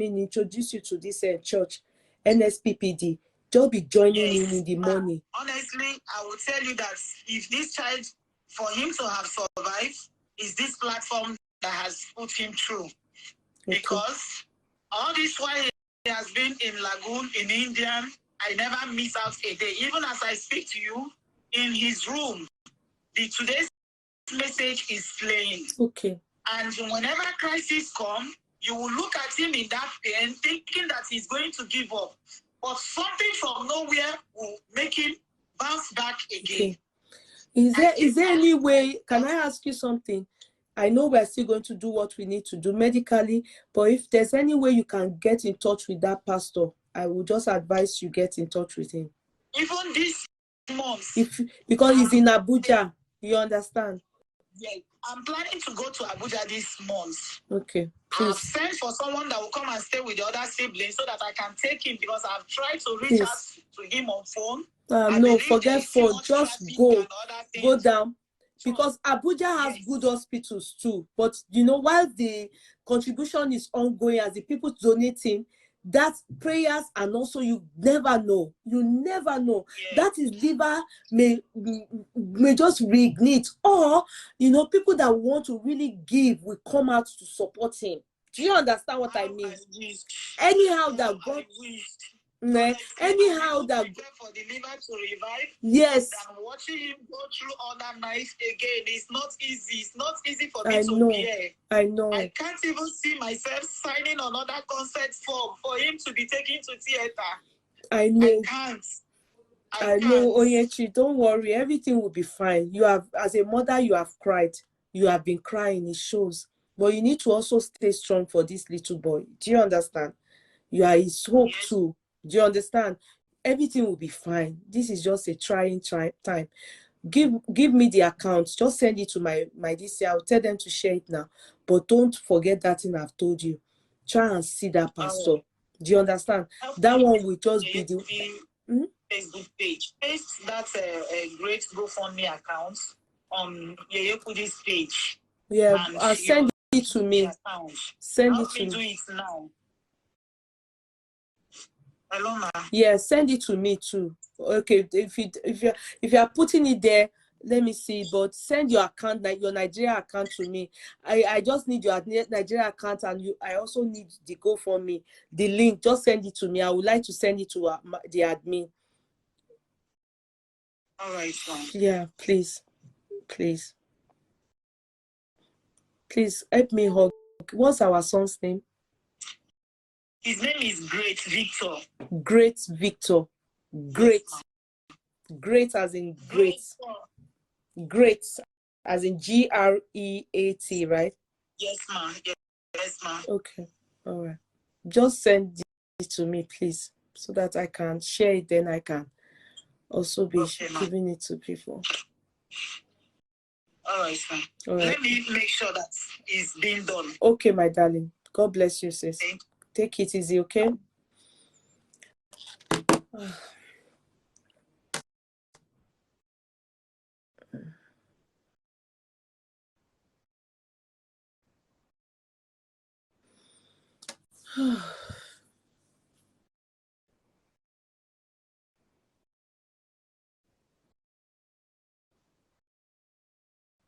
Speaker 1: introduce you to this church, NSPPD. Just be joining in the morning.
Speaker 2: Honestly, I would tell you that if this child, for him to have survived, is this platform that has put him through. Okay. Because all this while he has been in Lagoon, in India, I never miss out a day. Even as I speak to you, in his room, today's message is playing.
Speaker 1: Okay.
Speaker 2: And whenever crisis come, you will look at him in that pain, thinking that he's going to give up. But something from nowhere will make him bounce back again.
Speaker 1: Okay. Is there any way, can I ask you something? I know we're still going to do what we need to do medically, but if there's any way you can get in touch with that pastor, I would just advise you get in touch with him.
Speaker 2: Even this month.
Speaker 1: Because he's in Abuja, you understand?
Speaker 2: Yeah, I'm planning to go to Abuja this month.
Speaker 1: Okay, please.
Speaker 2: I've sent for someone that will come and stay with the other siblings so that I can take him, because I've tried to reach out to him on phone.
Speaker 1: No, forget phone. Just go down. Because Abuja has good hospitals too. But while the contribution is ongoing, as the people donating, that prayers, and also you never know. That is liver may just reignite, or people that want to really give will come out to support him. Do you understand what I mean? Anyhow, that God Anyhow, that
Speaker 2: for the liver to revive.
Speaker 1: yes,
Speaker 2: than watching him go through other nights again. It's not easy. It's not easy for
Speaker 1: I
Speaker 2: me to
Speaker 1: know.
Speaker 2: bear.
Speaker 1: I know.
Speaker 2: I can't even see myself signing another consent form for him to be taken to theater.
Speaker 1: I know.
Speaker 2: I can't.
Speaker 1: I know, Onyechi, don't worry. Everything will be fine. You have, as a mother, you have cried. You have been crying. It shows. But you need to also stay strong for this little boy. Do you understand? You are his hope too. Do you understand? Everything will be fine. This is just a trying time. Give me the account. Just send it to my DC. I'll tell them to share it now. But don't forget that thing I've told you. Try and see that pastor. Do you understand? That one will just be the
Speaker 2: Facebook page. Paste that great GoFundMe account on Yeyekudi's page.
Speaker 1: Yeah, send it to me. Send it to me.
Speaker 2: Do it now. Hello, ma.
Speaker 1: Yeah, send it to me too. Okay, if you are putting it there, let me see. But send your account, like your Nigeria account, to me. I just need your Nigeria account, and I also need the GoFundMe, the link. Just send it to me. I would like to send it to the admin.
Speaker 2: All right,
Speaker 1: yeah, please help me hug. What's our son's name?
Speaker 2: His name is Greatvictor.
Speaker 1: Greatvictor. Great.
Speaker 2: Yes,
Speaker 1: great as in great. Great as in GREAT, right?
Speaker 2: Yes, ma'am. Yes, ma'am.
Speaker 1: Okay. All right. Just send it to me, please, so that I can share it. Then I can also be giving it to people.
Speaker 2: All right, sir. All right. Let me make sure that it's being done.
Speaker 1: Okay, my darling. God bless you, sis. Take it easy, okay?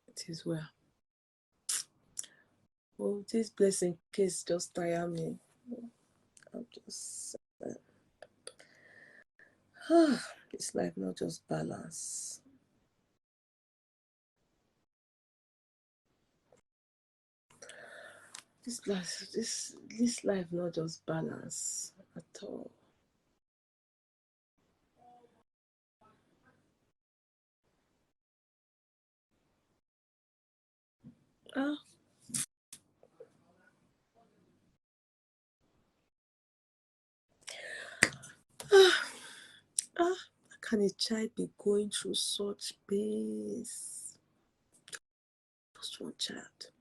Speaker 1: It is well. Oh, this blessing case just tire me. I'm just this life not just balance. This life not just balance at all. How can a child be going through such pains? Just one child.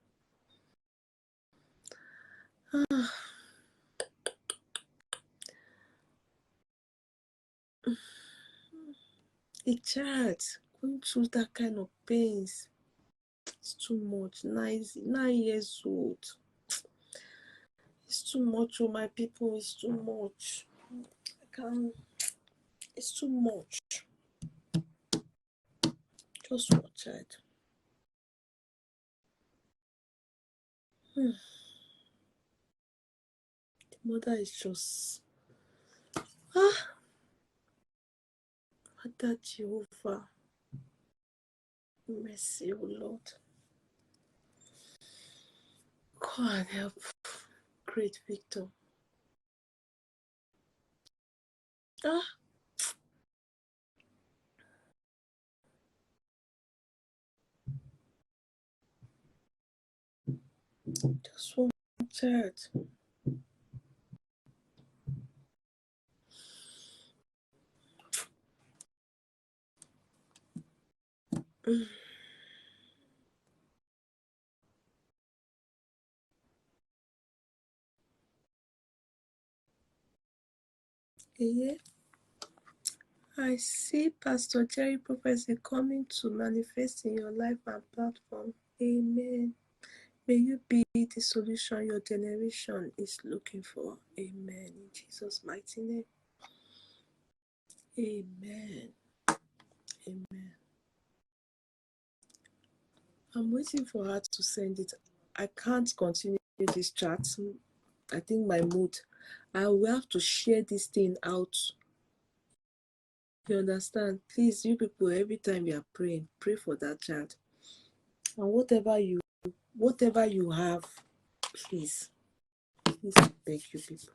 Speaker 1: A child going through that kind of pains. It's too much. 9 years old. It's too much, oh my people. It's too much. It's too much. Just one child. The mother is just Father Jehovah. Mercy, oh Lord. Come and help Greatvictor. Just one child. Yeah. I see Pastor Jerry prophecy coming to manifest in your life and platform. Amen. May you be the solution your generation is looking for. Amen. In Jesus' mighty name. Amen. Amen. I'm waiting for her to send it. I can't continue this chat. I think my mood I will have to share this thing out. You understand? Please, you people, every time you are praying, pray for that child. And whatever you have, please I beg you people,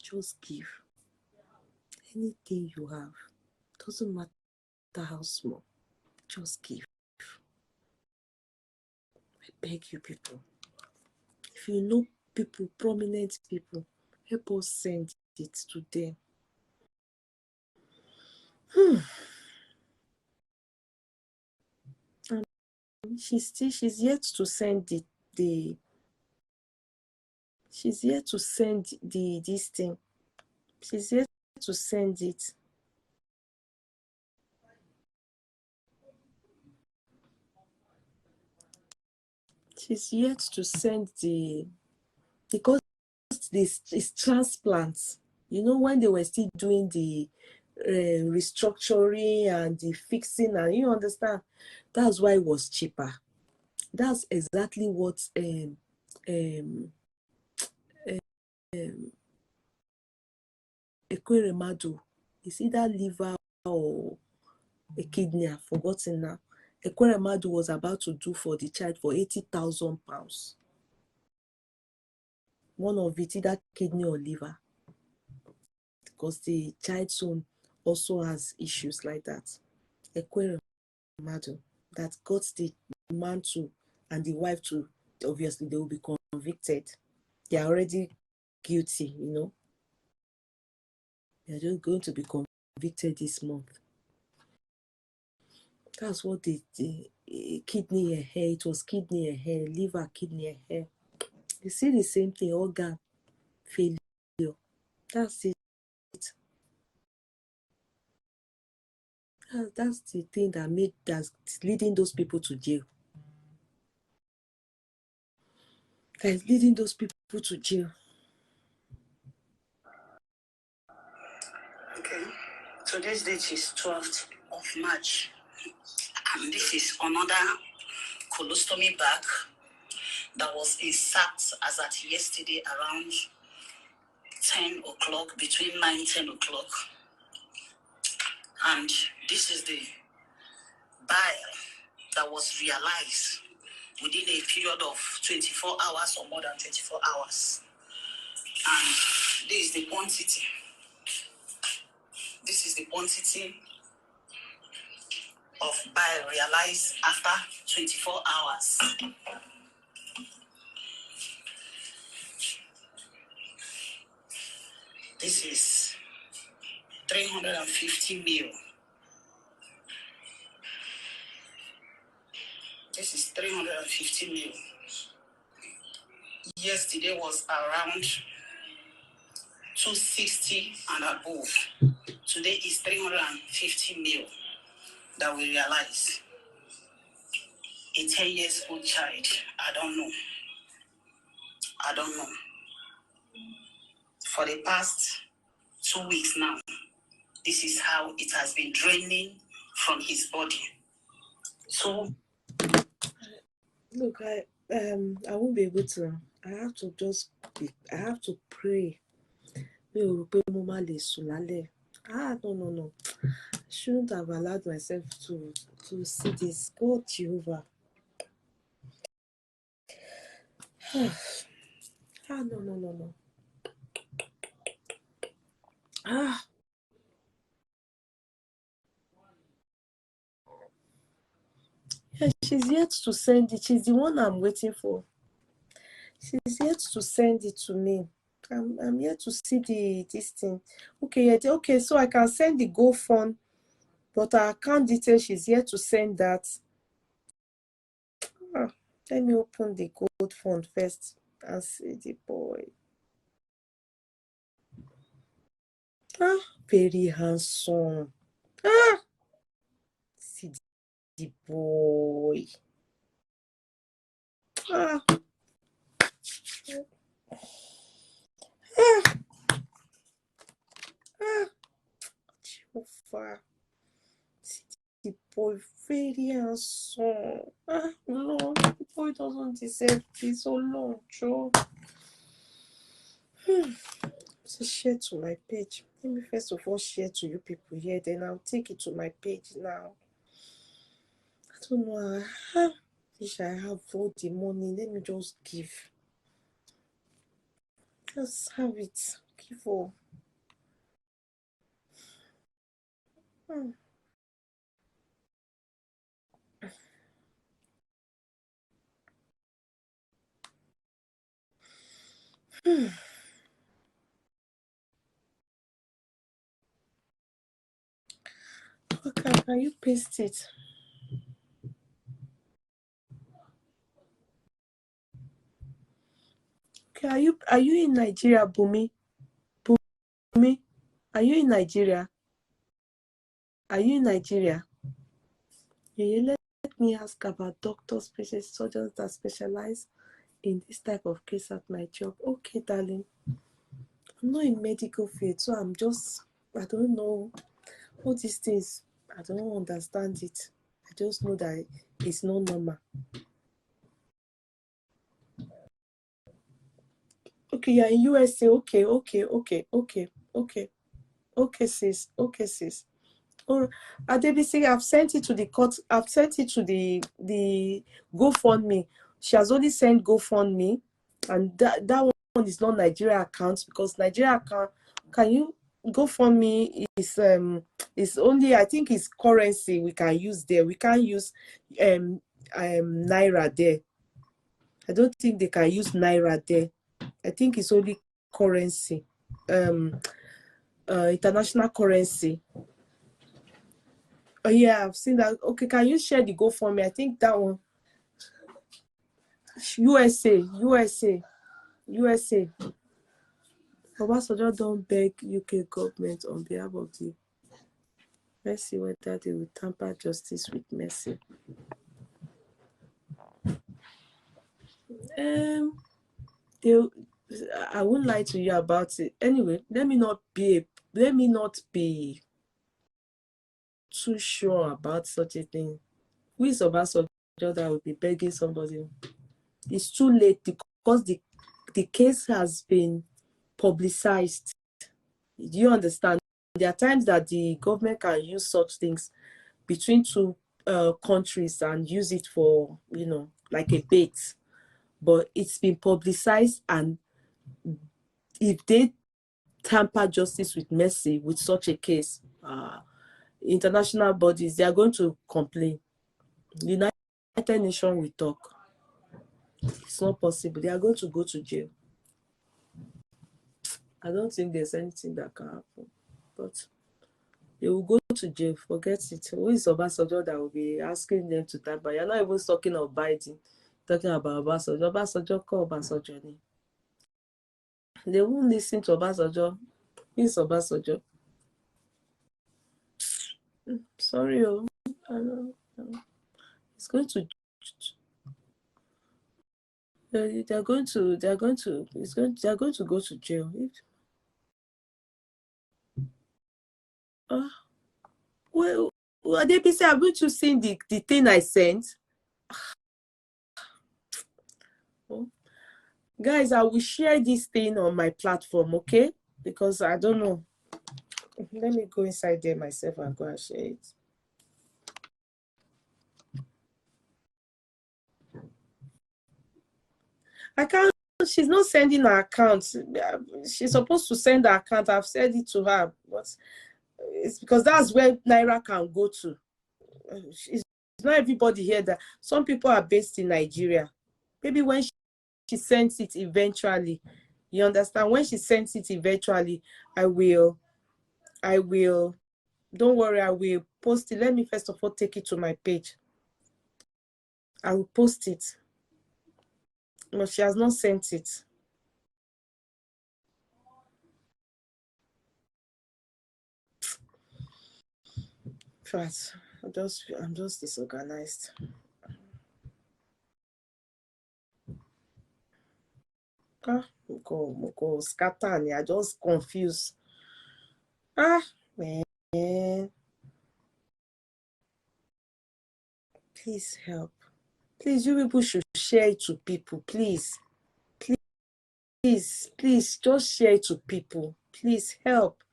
Speaker 1: just give. Anything you have, doesn't matter how small, just give. I beg you people. If you know people, prominent people, help us send it to them. She's yet to send she's yet to send this thing. She's yet to send it. She's yet to send because this is transplants. You know, when they were still doing the restructuring and the fixing, and you understand, that's why it was cheaper. That's exactly what Ekweremadu, is either liver or a kidney, I've forgotten now. Ekweremadu was about to do for the child for £80,000. One of it, either kidney or liver, because the child's own also has issues like that. Ekweremadu, that got the man to and the wife to, obviously they will be convicted. They are already guilty, you know. They are just going to be convicted this month. That's what the kidney and hair, it was kidney and hair, liver, kidney and hair. You see the same thing, organ failure. That's it. That's the thing that's leading those people to jail. That's leading those people to jail.
Speaker 2: Okay. Today's date is 12th of March. And this is another colostomy bag that was inserted as at yesterday around 10 o'clock, between 9 and 10 o'clock. And this is the bile that was realized within a period of 24 hours or more than 24 hours. And this is the quantity. This is the quantity of bile realized after 24 hours. This is 350 mil. This is 350 mil. Yesterday was around 260 and above. Today is 350 mil that we realize. A 10 years old child, I don't know. For the past 2 weeks now, this is how it has been draining from his body. So,
Speaker 1: look, I won't be able to. I have to pray. No. I shouldn't have allowed myself to see this. God, Jehovah. No. Yeah, she's yet to send it. She's the one I'm waiting for. She's yet to send it to me. I'm yet to see this thing. Okay, so I can send the GoFund, but her account details, she's yet to send that. Let me open the GoFund first and see the boy. Very handsome. See the boy. Jehovah. See the boy, very handsome. Lord, the boy doesn't deserve this. So long, Joe.
Speaker 3: So share to my page. Let me first of all share to you people here, then I'll take it to my page now. I don't know. Wish I have all the money. Let me just give. Just have it. Give all. Okay, can you paste it? Okay, are you in Nigeria, Bumi? Bumi, are you in Nigeria? Are you in Nigeria? Yeah, let me ask about doctors, patients, surgeons that specialize in this type of case at my job. Okay, darling. I'm not in medical field, so I don't know all these things. I don't understand it. I just know that it's not normal. Okay, you're in USA. Okay, sis. Okay, sis. Oh, Adebisi, I've sent it to the court. I've sent it to the GoFundMe. She has only sent GoFundMe, and that one is not Nigeria account, because Nigeria account, can you GoFundMe is only, I think it's currency we can use there. We can't use naira there. I don't think they can use naira there. I think it's only currency, international currency. Oh yeah, I've seen that. Okay, can you share the GoFundMe? I think that one. USA. Obasanjo don't beg UK government on behalf of the. Let's see whether they will tamper justice with mercy. I won't lie to you about it. Anyway, let me not be too sure about such a thing. Who is Obasanjo that will be begging somebody? It's too late, because the case has been publicized. Do you understand? There are times that the government can use such things between two countries and use it for, like a bait. But it's been publicized, and if they tamper justice with mercy with such a case, international bodies, they are going to complain. The United Nations will talk. It's not possible. They are going to go to jail. I don't think there's anything that can happen. But they will go to jail. Forget it. Who is Obasanjo that will be asking them to tamper? You're not even talking of Biden. Talking about Obasanjo. Obasanjo call Obasanjo. They won't listen to Obasanjo. Who is Obasanjo? Sorry, I don't know. It's going to. They're going to go to jail. Well, they be say, haven't you seen the thing I sent? Oh. Guys, I will share this thing on my platform, okay? Because I don't know. Let me go inside there myself and go and share it. I can't. She's not sending her account. She's supposed to send her account. I've said it to her, but it's because that's where Naira can go to. It's not everybody here that. Some people are based in Nigeria. Maybe when she sends it eventually, you understand? When she sends it eventually, I will. Don't worry, I will post it. Let me first of all take it to my page. I will post it. No, she has not sent it. Right. I'm just disorganized. Go scatter me. I just confused. Man. Please help. Please, you people should share it to people. Please. please just share it to people. Please help.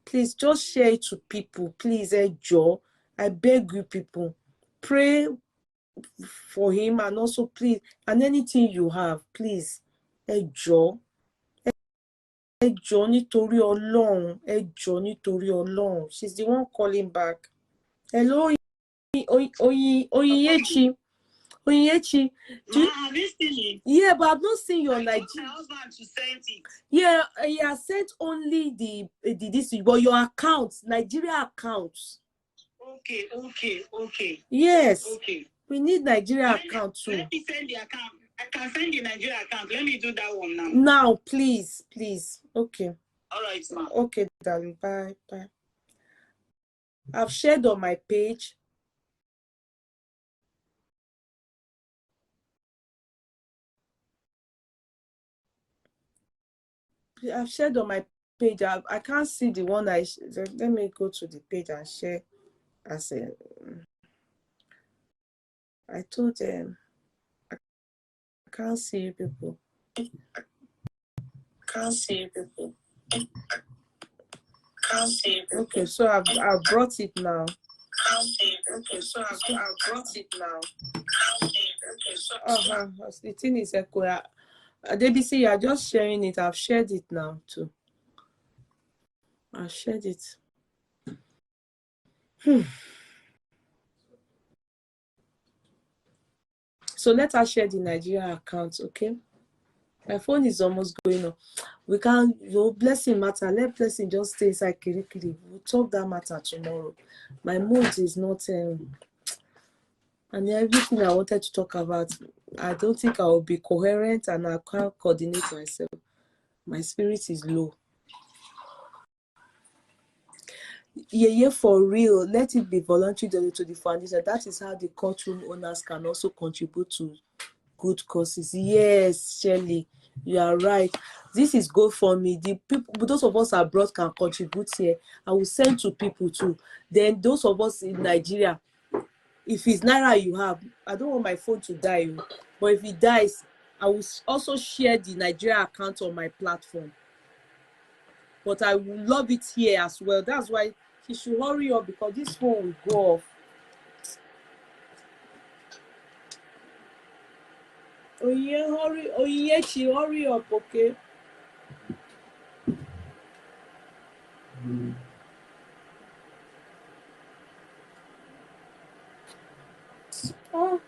Speaker 3: Please just share it to people. Please, Joe, I beg you people, pray for him, and also please, and anything you have, please, Joe, nítorí Ọlọ́run, Joe, nítorí Ọlọ́run. She's the one calling back. Hello, Oyinyechi. Oyinyechi,
Speaker 2: have you seen it?
Speaker 3: yeah, but I've not seen your Nigeria.
Speaker 2: My husband to send it.
Speaker 3: Yeah, he has sent only the this, but your account, Nigeria account.
Speaker 2: Okay.
Speaker 3: Yes.
Speaker 2: Okay.
Speaker 3: We need Nigeria account too.
Speaker 2: Let me send the account. I can send the Nigeria account. Let me do that one now.
Speaker 3: Now, please. Okay.
Speaker 2: All right, ma'am.
Speaker 3: Okay, darling. Bye. I've shared on my page. I've shared on my page. I can't see the one let me go to the page and share as a. I told them I can't see you people. Okay, so I've brought it now. The thing is, DBC, you are just sharing it. I've shared it now too. I've shared it. So let us share the Nigeria account, okay? My phone is almost going on. We can't, Blessing matter. Let Blessing just stay inside Kirikiri. We'll talk that matter tomorrow. My mood is not, and everything I wanted to talk about, I don't think I will be coherent and I can't coordinate myself. My spirit is low. Yeah, for real. Let it be voluntary to the foundation. That is how the courtroom owners can also contribute to good causes. Yes, Shirley, you are right. This is good for me. The people, those of us abroad can contribute here. I will send to people too. Then those of us in Nigeria, if it's Naira you have, I don't want my phone to die, but if it dies, I will also share the Nigeria account on my platform. But I will love it here as well. That's why he should hurry up, because this phone will go off. Hurry up, okay? Oh.